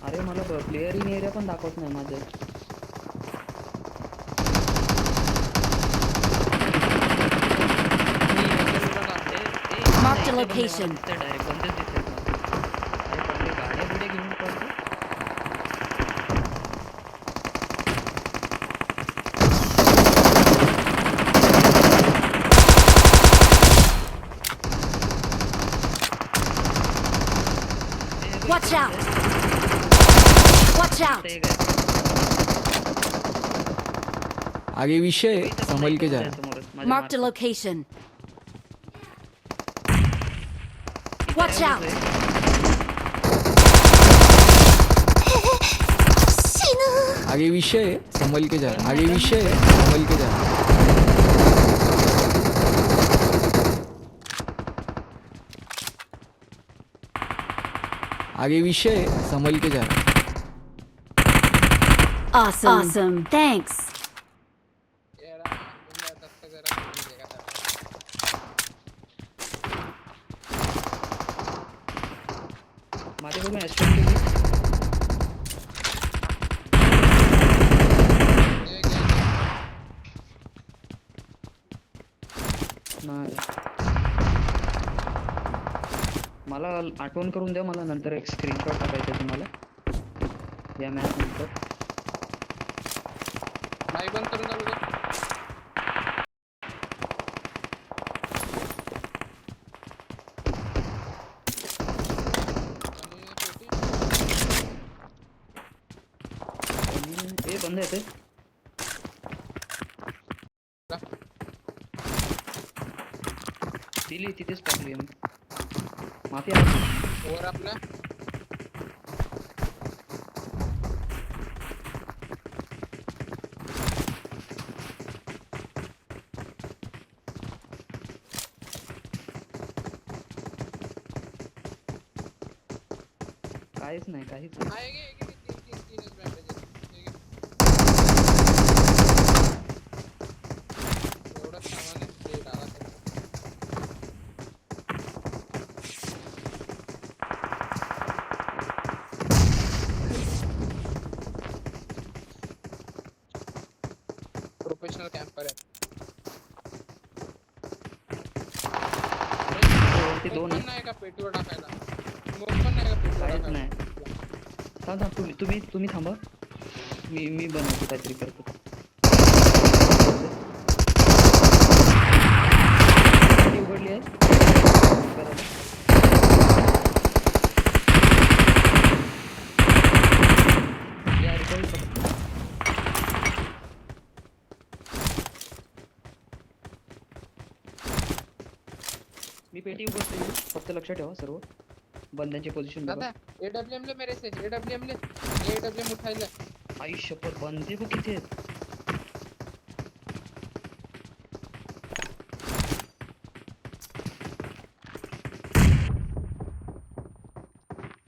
अरे मला प्लेयर इन एरिया पण दाखवत नाही माझं. Marked a location. डायरेक्ट बंदच दिसते अरे पहिले गाड्या पुढे घेऊन पडतो. Watch out! Watch out! ते काय आगे विषय संभल के जा रहा है. समोरच माझ्या Marked a location. Watch out! आगे विषय संभल के जा रहा है. आगे विषय संभल के जा रहा है. आगे विषय संभल के जा रहा है. Awesome. Thanks. येडा तुला तसं जरा म्हणजे का त्याला. माझ्याकडून ऍक्शन केली. हे घे. नाही मला आठवण करून द्या. मला नंतर एक स्क्रीनशॉट टाकायचा आहे तुम्हाला या मॅच नंतर. माईक बंद करून चालू कर. आणि पेटी. हे बंद येते. जा. दिली तिथेच टाकली मी. माफी आहे. वर आपला काहीच नाही काहीच नाही. आहे घे तीनच बँडेज एवढंच सामान आहे ते डाला करून. प्रोफेशनल कॅम्पर आहे. ते दोन पण नाही का पेटीवर टाकायला. स्मोक पण नाही का पेटीवर काहीच टाकायला. नाही. थांब तुम्ही थांबा. मी बनवतो काहीतरी करतो. ती उघडली आहे. बरोबर. या रिकॉर्ड फक्त. मी पेटी उघडतो फक्त लक्षात ठेवा सर्व बंद्यांची पोझिशन दादा एडब्ल्यूएम ले मेरे से एडब्ल्यूएम ले ये एडब्ल्यूएम उठायला. आई शपथ बंदे बघ किती आहेत.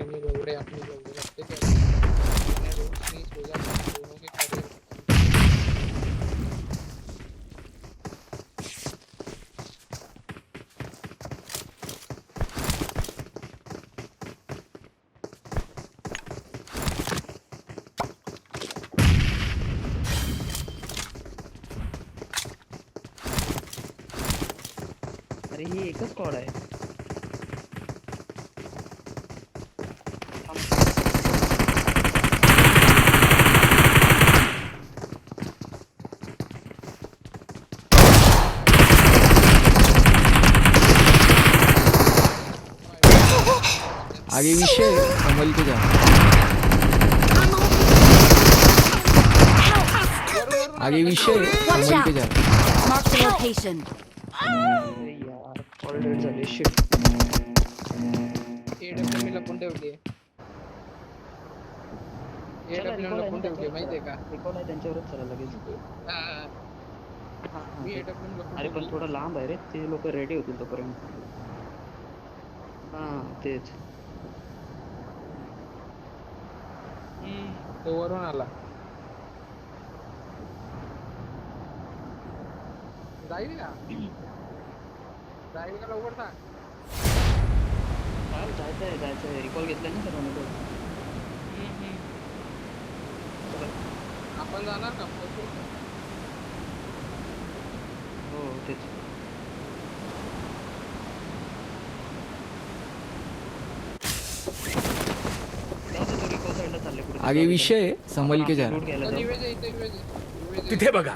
कमी एवढे अपनी लोग रखते थे. मैंने रोज नहीं सोचा दोनों के करियर. अरे ही एकच स्क्वॉड आहे. आगे विषय है, संभल के जा आगे विषय है, संभल के जा Mark the location. अरे यार ऑल डेड झाले शिट. AWM लपून ठेवली AWM लपून ठेवली माहितीये का रिकॉल आहे त्यांच्यावरच चला लगेच. हा, हा, हा, मी ते- AWM लपून अरे पण ठेवली. थोडं लांब आहे रे, ते लोक रेडी होतील तोपर्यंत. हा तेच. तो वरून आला जाईल का लवकर सांग जायचंय रिकॉल घेतलाय ना सर्वांनी तो. आपण जाणार का हो तेच. रिकॉल साईडला चालले कुठे. आगे विषय है, संभल के जा लूट घ्यायला जाऊ. निवेज इथे निवेज तिथे बघा.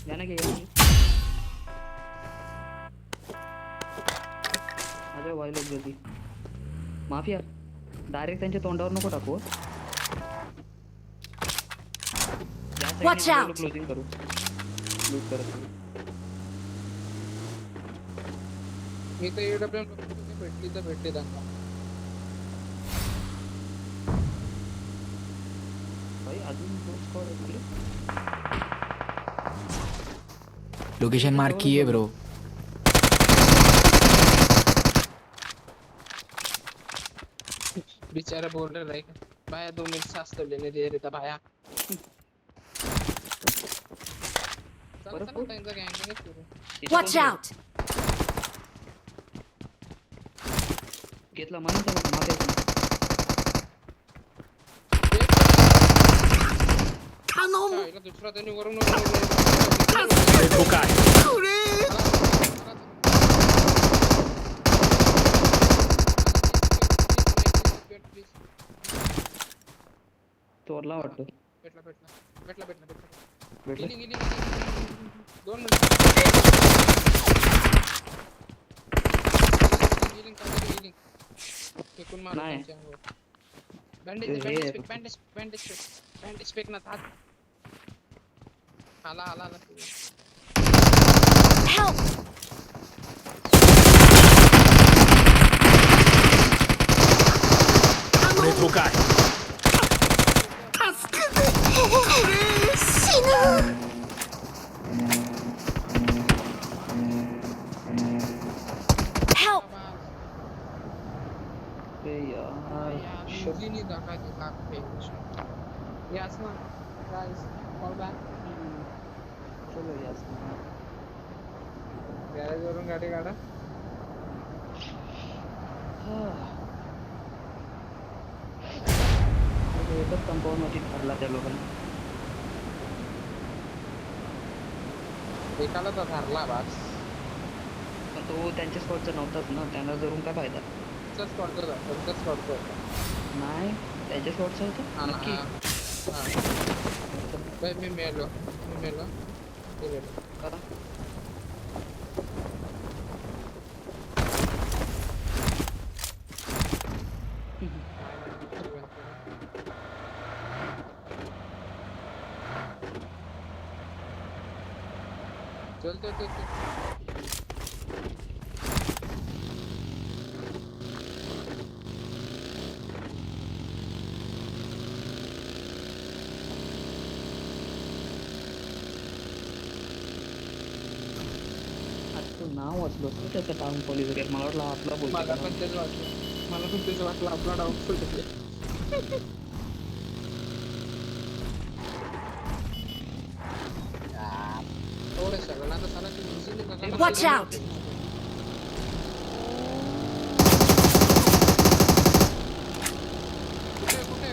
या ना घे या ना घे. माझ्या व्हायला जल्दी माफिया डायरेक्ट त्यांच्या तोंडावर नको टाकू. Watch out. क्लोजिंग करू लूट करत. मी तर AWM भेटली तर भेटते त्यांना भाई अजून दोन स्क्वॉड आहेत तिकडे. लोकेशन मार्क की है ब्रो बेचारा बोल रहा है भाया 2 मिनट सांस तो लेने दे रहा था भाया चल चल त्यांचा गँग सुरू Watch out. घेतला म्हणून त्याला माफिया. खायला दुसरा त्यांनी वरून पुढे धोका आहे. चोरला वाटतो. भेटला भेटलं. गेली 2 मिनिट हिलिंग फेकून मार नाही. बँडेज फेक ना हात आला Help. पुढे धोका आहे. Help. अरे यार शुद्धीनी दाखवायची लागते याच ना गाइस कॉल बॅक चलो यास. गॅरेज वरून गाडी काढा एकच कंपाऊंड मध्ये ठरला त्या लोकांना. एकाला तर धरला बस पण तो त्यांच्या स्पॉटचा नव्हताच ना, त्यांना धरून काय फायदा. तुमचाच करतो नाही त्यांच्या स्पॉटचा होता नक्की. मी मेलो करा. चल आता तू नाव वाचलो असतं त्याचं टाउन पोलीस वगैरे, मला वाटलं आपला मला बोलतो. पण तेच वाटलं आपला डाऊट थोडं सगळं आता सारा Watch out. कुठे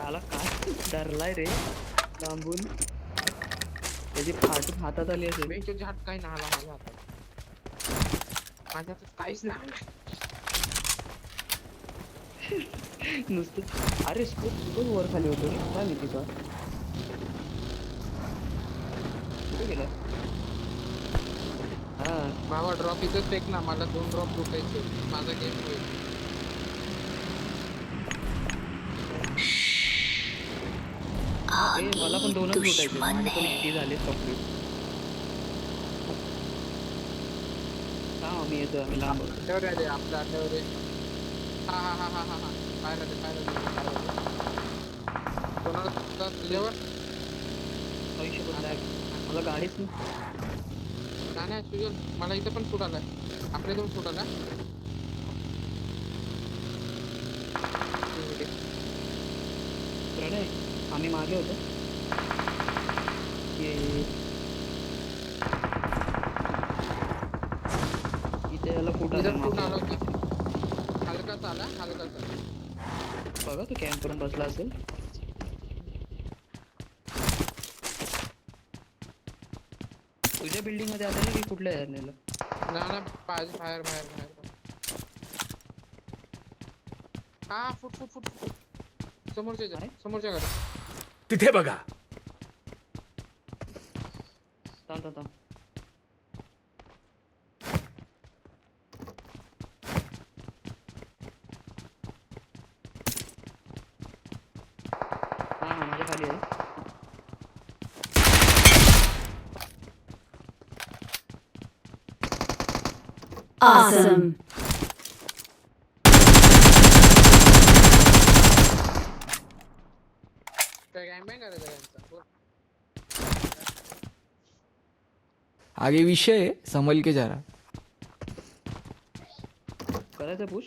आला काय धरलाय रे लांबून, त्याची फाटून हातात आली असेल. बेंचो झाट काही नाही आला माझ्या हातात. माझ्या हातात काहीच नाही. नुसतं अरे स्कोप वर खाली होतो रे, काय माहिती का कुठे गेला. हा बाबा ड्रॉप इथंच फेक ना, मला 2 ड्रॉप लुटायचे. माझा गेम होईल. ए, मला पण 2च लुटायचे, माझे पण 80 झाले चॉकलेट. हा मी येतो, आम्ही लांब होतो. अड्ड्यावर आहे रे, आपल्या अड्ड्यावर आहे. हा हा हा हा हा हा बाहेर आले, बाहेर आले. कोणाला सुटतात तुझ्यावर? पैसे पण नाही, मला गाडीच नाही. नाही सुजल, मला इथं पण शूट आलाय. आपल्या इथून शूट आला. प्रणय आम्ही मागे होतो. इथे याला फुट आला इथं शूट आला होता. हलकाच आला, हलकाच आला. बघा तू कॅम्प करून बसला असेल. तुझ्या बिल्डिंग मध्ये आलेलं की कुठल्या नेलं. ना बाहेर बाहेर बाहेर बाहेर. हा फुट फुट फुट फुट समोरच्या घरात. तिथे बघा. थांब थांब थांब. हा माझ्या खाली आहे. Awesome. काय गॅंगबॅंग करायचं यांचा. बोल. आगे विषय है, संभल के जा रहा. करायचं पुश.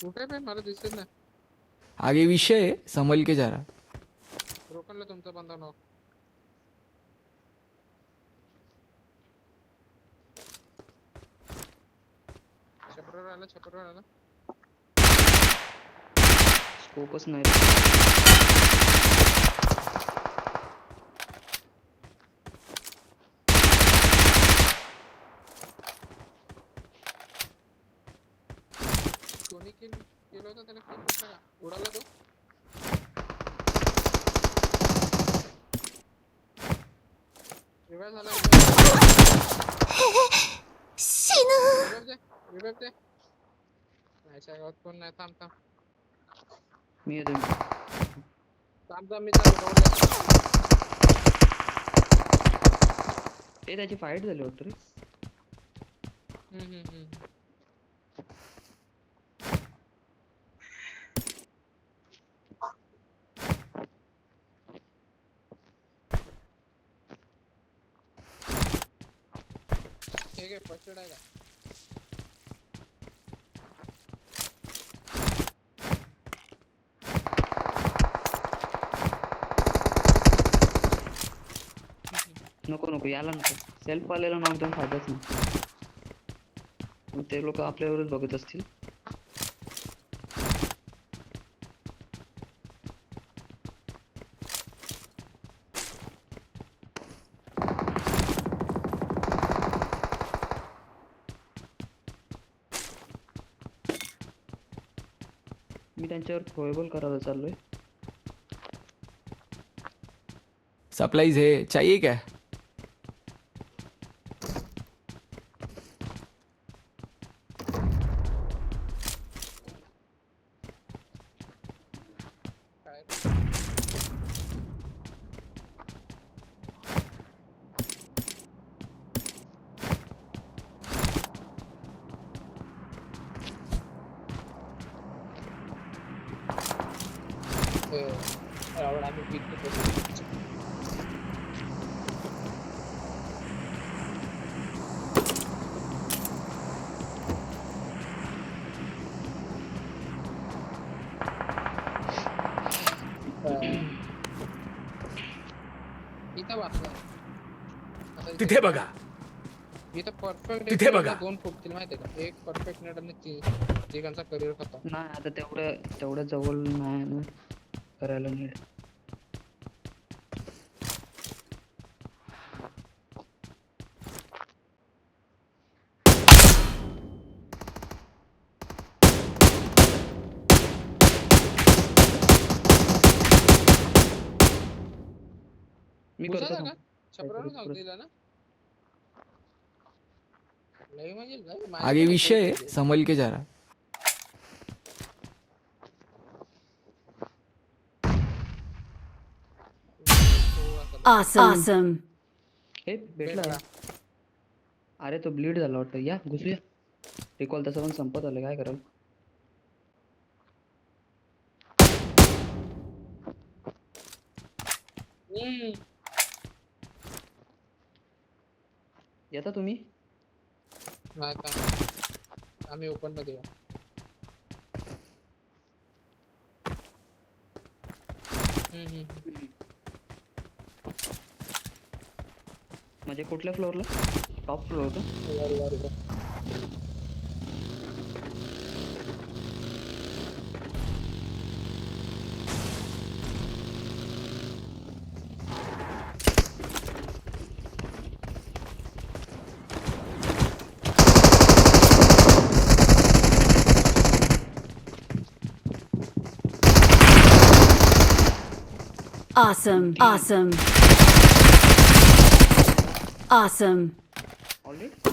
कुठे पे मला दिसत नाही. आगे विषय है, संभल के जा रहा. रोकनला तुमचा बंदा नॉक. छपरवर आला. स्कोपच नाही. कोणी केलं होतं त्याला किल कुठला का उडाला तो. रिवाइव झाला. रिवाइव दे. नाही गावात कोण नाही. थांब मी येतो. मी चालू. ते त्याची फाईट झाली होती रे. ठीक आहे फर्स्ट एड आहे का. नको याला नको. सेल्फ आलेला नाव देऊन फायदाच नाही. मग ते लोक आपल्यावरच बघत असतील. मी त्यांच्यावर थ्रोएबल करायला चाललोय. सप्लाईज है, चाहिए क्या. आम्ही पिक इथं वाचला. तिथे बघा. मी तर परफेक्ट तिथे बघा. 2 फुटतील माहितीये का, एक परफेक्ट नेट आणि तिघांचा करिअर खतम. नाही आता तेवढ्या जवळ नाही ना करायला नीट. मी करतो घुसायचा थांब. का छपरावर परत- जाऊ दिला ना. लय म्हणजे लय आगे माझ्याकडे विषय पैसे है, आहेत. संभल के जा रहा. हो, असं Awesome. हे भेटला. भेटला. अरे तो ब्लीड झाला वाटतं. या घुसूया. रिकॉल तसं पण संपत आलं, काय कराल. हम्म. येता तुम्ही. नाही का आम्ही ओपन मध्ये येऊ. हम्म. म्हणजे कुठल्या फ्लोअरला. टॉप फ्लोअर होतं. वर. Awesome. Awesome. Awesome. ऑलरेडी.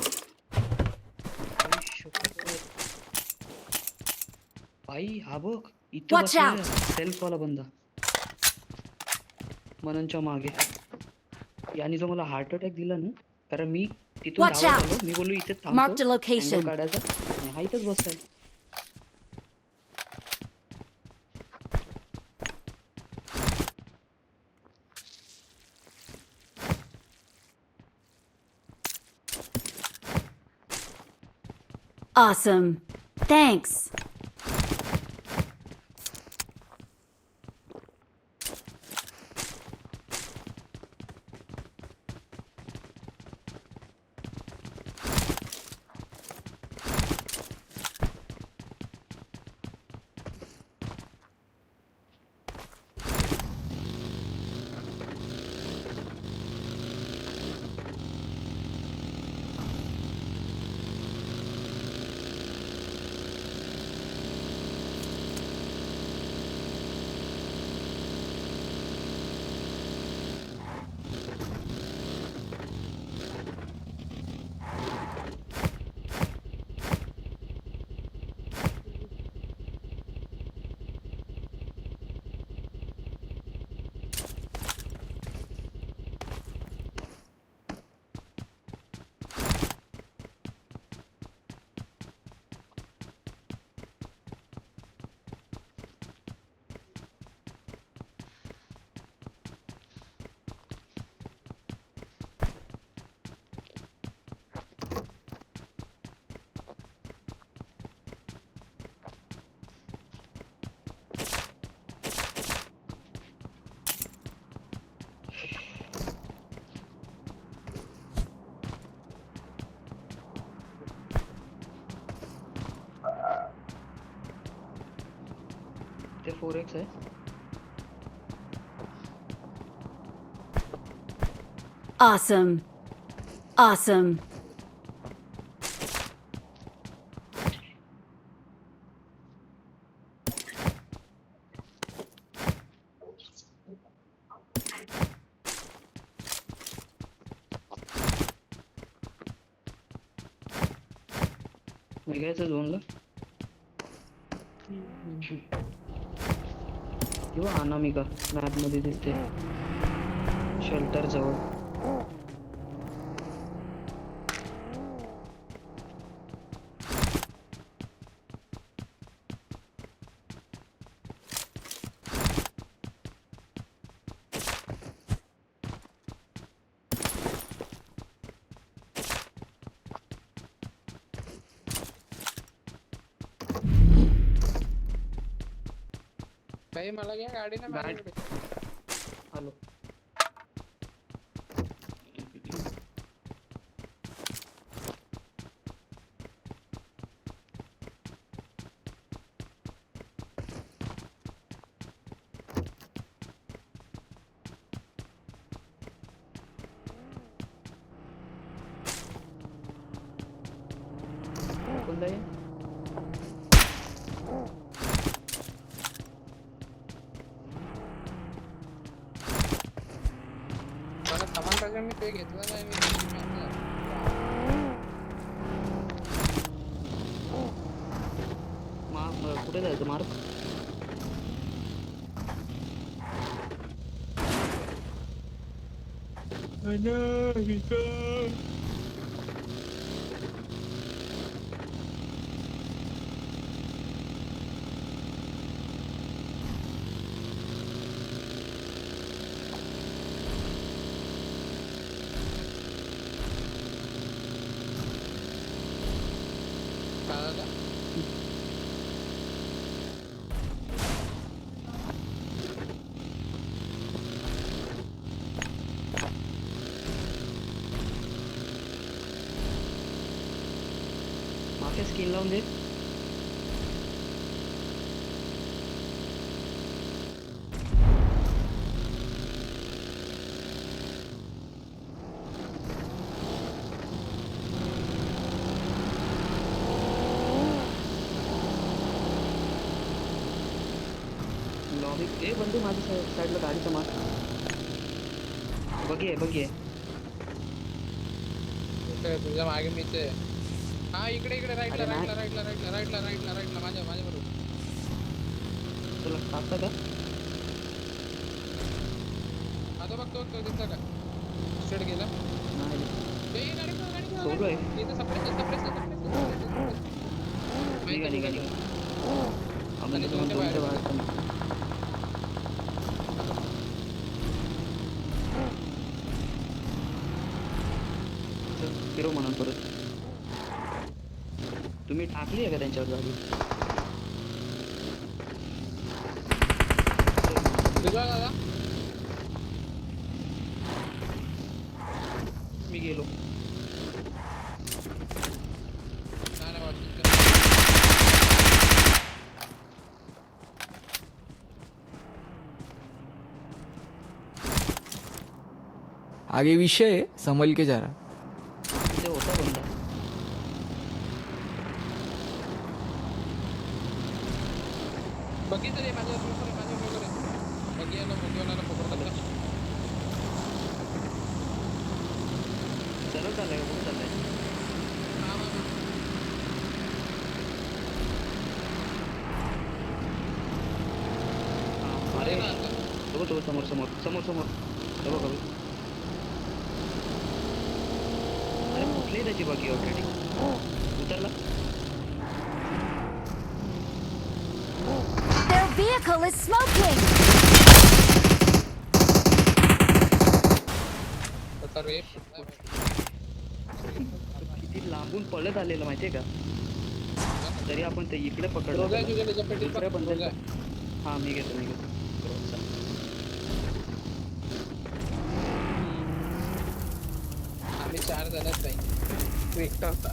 भाई हा बघ इथं Watch out. सेल्फ वाला बंदा मननच्या मागे. याने जो मला हार्ट अटॅक दिला ना, कारण मी तिथून Watch धावत out. आलो. मी बोललो इथे Marked a थांबतो location. angle काढायचा आणि हा इथंच बसलाय. Awesome. Thanks. ते 4x आहे. Awesome. Awesome. निघायचं झोनला किंवा अनामिका मॅप मध्ये दिसते शेल्टर जवळ. काही मला घ्या गाडीला माझ्याकडे. आलो. माझ्या मी ते घेतलं नाही मी कुठे जायचं मार्क? मागे स्किन लावून दे. लॉबी ए बंदू माझ्या साईडला गाडीचा मार. बघिये तुझ्या मागे मीच आहे. हा इकडे राईटला अरे नाही. राईटला माझ्या बरोबर. तुला टाकता का? आता बघतो दिसला का स्ट्रेट गेला. नाही ए, गाडी सोडू आहे. इथं सप्रेस निघा आपण आणि दोन दोनच्या बाहेर. वाजता फिरो म्हणून परत. तुम्ही टाकली आहे का त्यांच्यावर गाडी? तुझा दादा मी गेलो. नाही वाटत. आगे विषय है, संभल के जा रहा. ते होता बंदा. बघितलं रे माझ्या बरोबर बघियाला पकडतात. सरळ चाललाय का? कुठे चाललाय? अरे बघतो समोर. हे बघा अरे कुठली त्याची बघी ऑलरेडी उतरला. Their vehicle is smoking! किती लांबून पळत आलेलं माहितीये का? तरी आपण ते इकडे पकडलं. रोजा तुझ्या त्याच्या पेटीत दुसऱ्या बघ, बंदाला. रोजा. हा मी घेतो आम्ही 4 जणच नाही तू एकटा होता.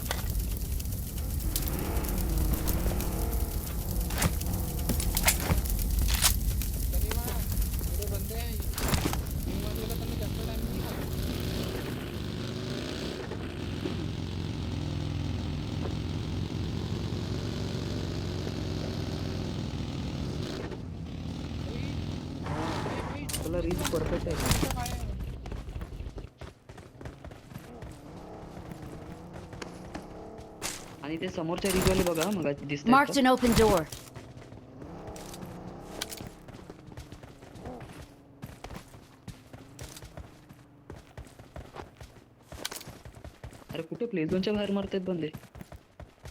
आपला रीच परफेक्ट आहे. आणि ते समोरच्या रीचवाले बघा मग दिसत. Marked an open door. अरे कुठे प्ले झोनच्या बाहेर मारतायत बंदे.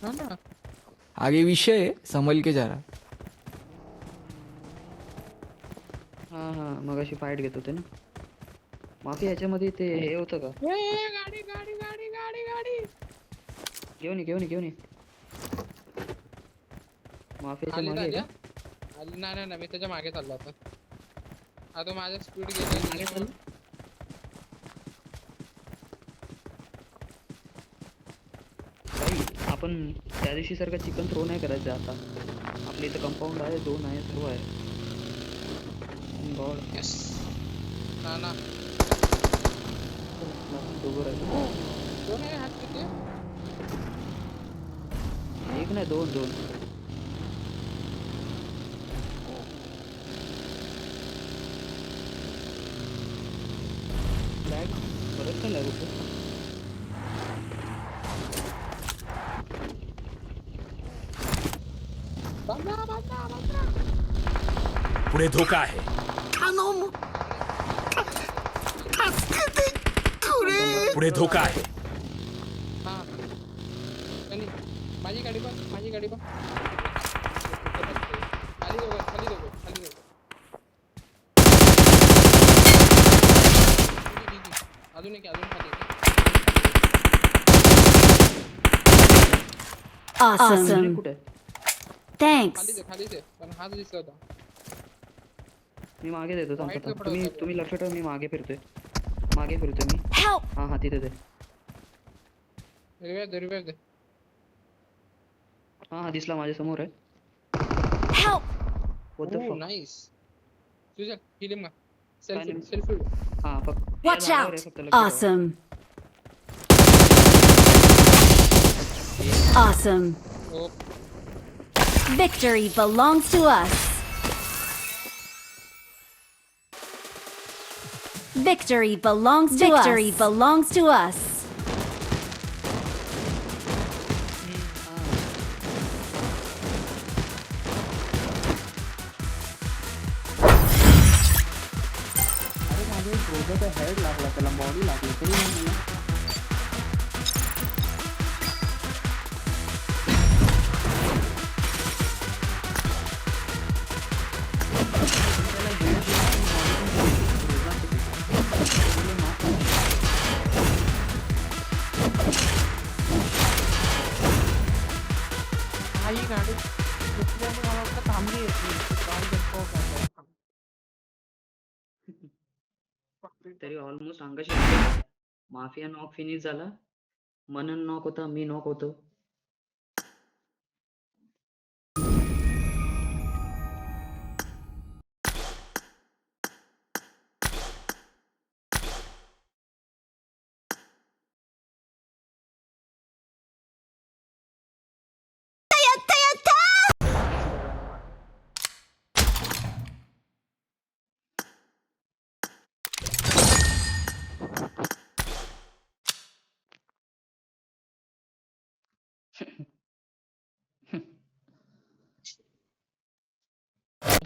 हा ना आगे विषय है, संभल के जा रहा. हा मग अशी फाईट घेत होते ना. माफी ह्याच्यामध्ये ते हे होतं का? गाडी घेऊन ये. माफीच्या मागे आहे का? नाही मी त्याच्या मागे चाललो आता माझ्या स्पीड गेला. भाई आपण त्या दिवशी सारखं चिकन थ्रो नाही करायचं आता. आपल्या इथं कंपाऊंड आहे, 2 आहे, थ्रो आहे. गॉड यस ना दोघं राहिले. दोन आहे हात किती? एक नाही 2 ब्लॅक परत चालला कुठे? पुढे धोका आहे. पुढे धोका आहे. हा आणि माझी गाडी बघ, माझी गाडी बघ. खाली दोघं, खाली दोघं, खाली दोघं. अजून एक, अजून खाली एक. Awesome. कुठे? Thanks. खालीच आहे पण हाच दिसला होता. मी मागे देतो थांब White थांब. कपडा तुम्ही होता तुम्ही लक्ष ठेवा, मी मागे फिरतोय. मागे फिरतोय मी. Help! हा तिथे ते. रिव्हाइव दे. हा दिसला माझ्या समोर आहे. Help! What the fuck? Nice. तुझ्या फिल्म का काय नाही. सेल्फी हा फक्त Watch या झाडावर आहे, out! फक्त लक्ष ठेवा. Awesome. Awesome. हो. Victory belongs to us. Victory belongs to us. Victory belongs to us. अरे माझ्या रोजाचा हेड लागला, त्याला बॉडी लागली तरी नाही मला. आई गाडी कुठल्याने मला वाटतं थांबली आहे. तरी ऑलमोस्ट अंगाशी माफिया नॉक फिनिश झाला. मनन नॉक होता, मी नॉक होतो.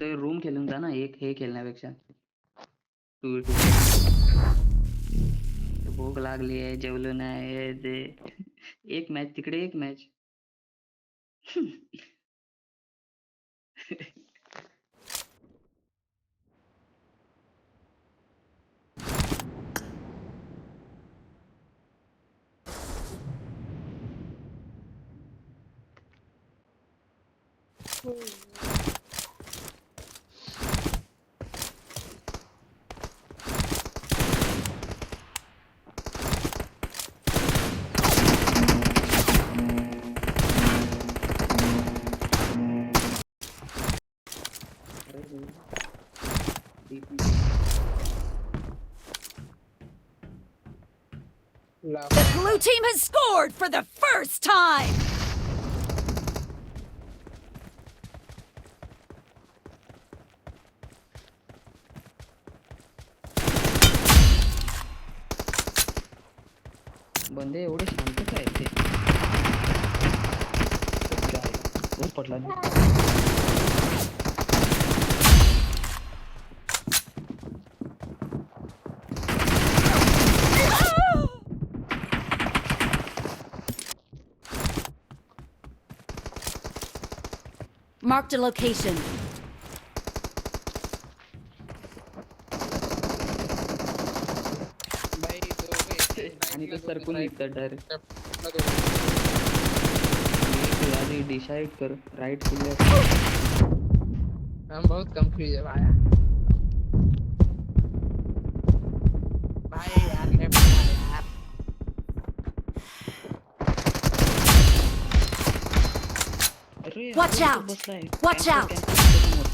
ते रूम खेळून जा ना, एक हे खेळण्यापेक्षा. भूक लागली आहे, जेवलो नाही आहे ते. एक मॅच तिकडे, एक match. The blue team has scored for the first time! बंदे एवढे शांत काय ते? रोज पडला नाही. Marked a location. आणि ते सरकून निघतात डायरेक्ट. आधी डिसाइड कर, राइट टू लेफ्ट. हम बहुत कंफ्यूज है भाई. भाई यार लेफ्ट यार. अरे Watch अरे, out! बसलाय. Watch Camper, out! camper समोर.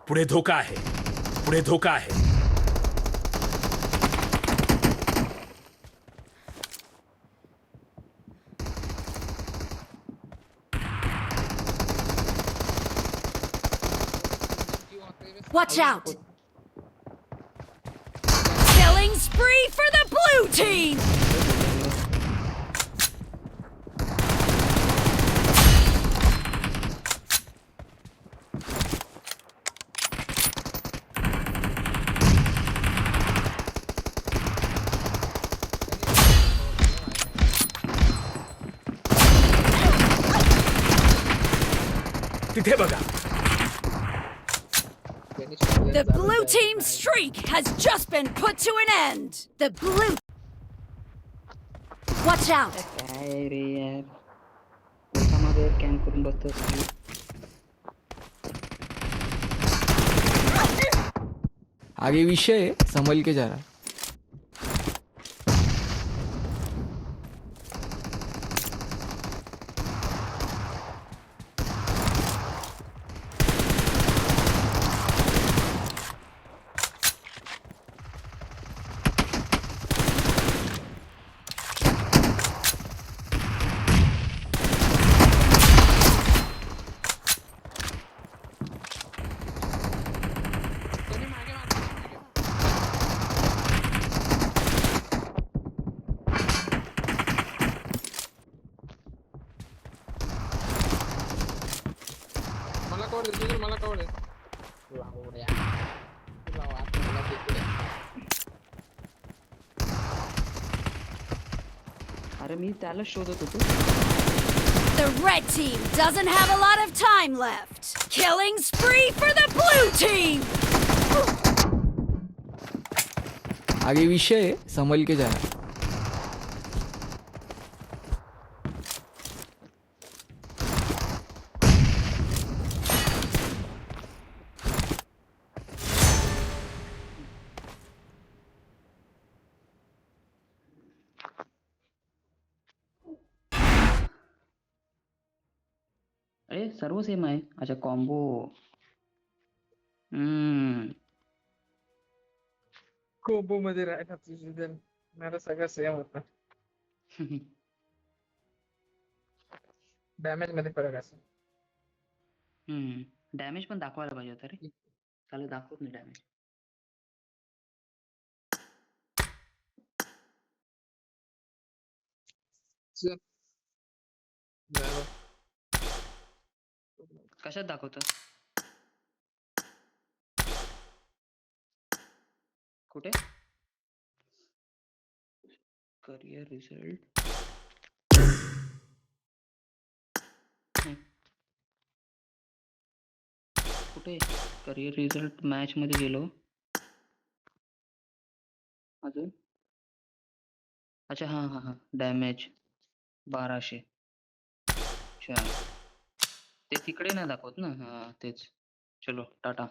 पुढे धोका आहे. पुढे धोका आहे. Watch out! Killing spree for the blue team! तिथे बघा. The blue team's streak has just been put to an end. The blue. Watch out! काय रे यार, एकामागे कॅम्प करून बसतो. आगे विषय है, संभल के जा रहा. त्यांनी मागे मागे मला कवर दे तुझं, मला कवर दे. लावड्या. तुला वाट मला देते. अरे मी त्याला शोधत होतो. The red team doesn't have a lot of time left. Killing spree for the blue team! आगे विषय है, संभल के जा रहा. अरे सर्व सेम आहे. अच्छा कॉम्बो. कोबो मध्ये राहिला तुझी जण. मला सगळं सेम होतं. डॅमेज मध्ये फरक असतो. डॅमेज पण दाखवायला पाहिजे होता रे. त्याला दाखवत नाही डॅमेज. चल. झालं. कशात दाखवतं? कुठे? Career result. कुठे? करिअर रिझल्ट मॅच मध्ये गेलो. अजून अच्छा हा डॅमेज 1200. अच्छा ते तिकडे नाही दाखवत ना. हा तेच. चलो टाटा.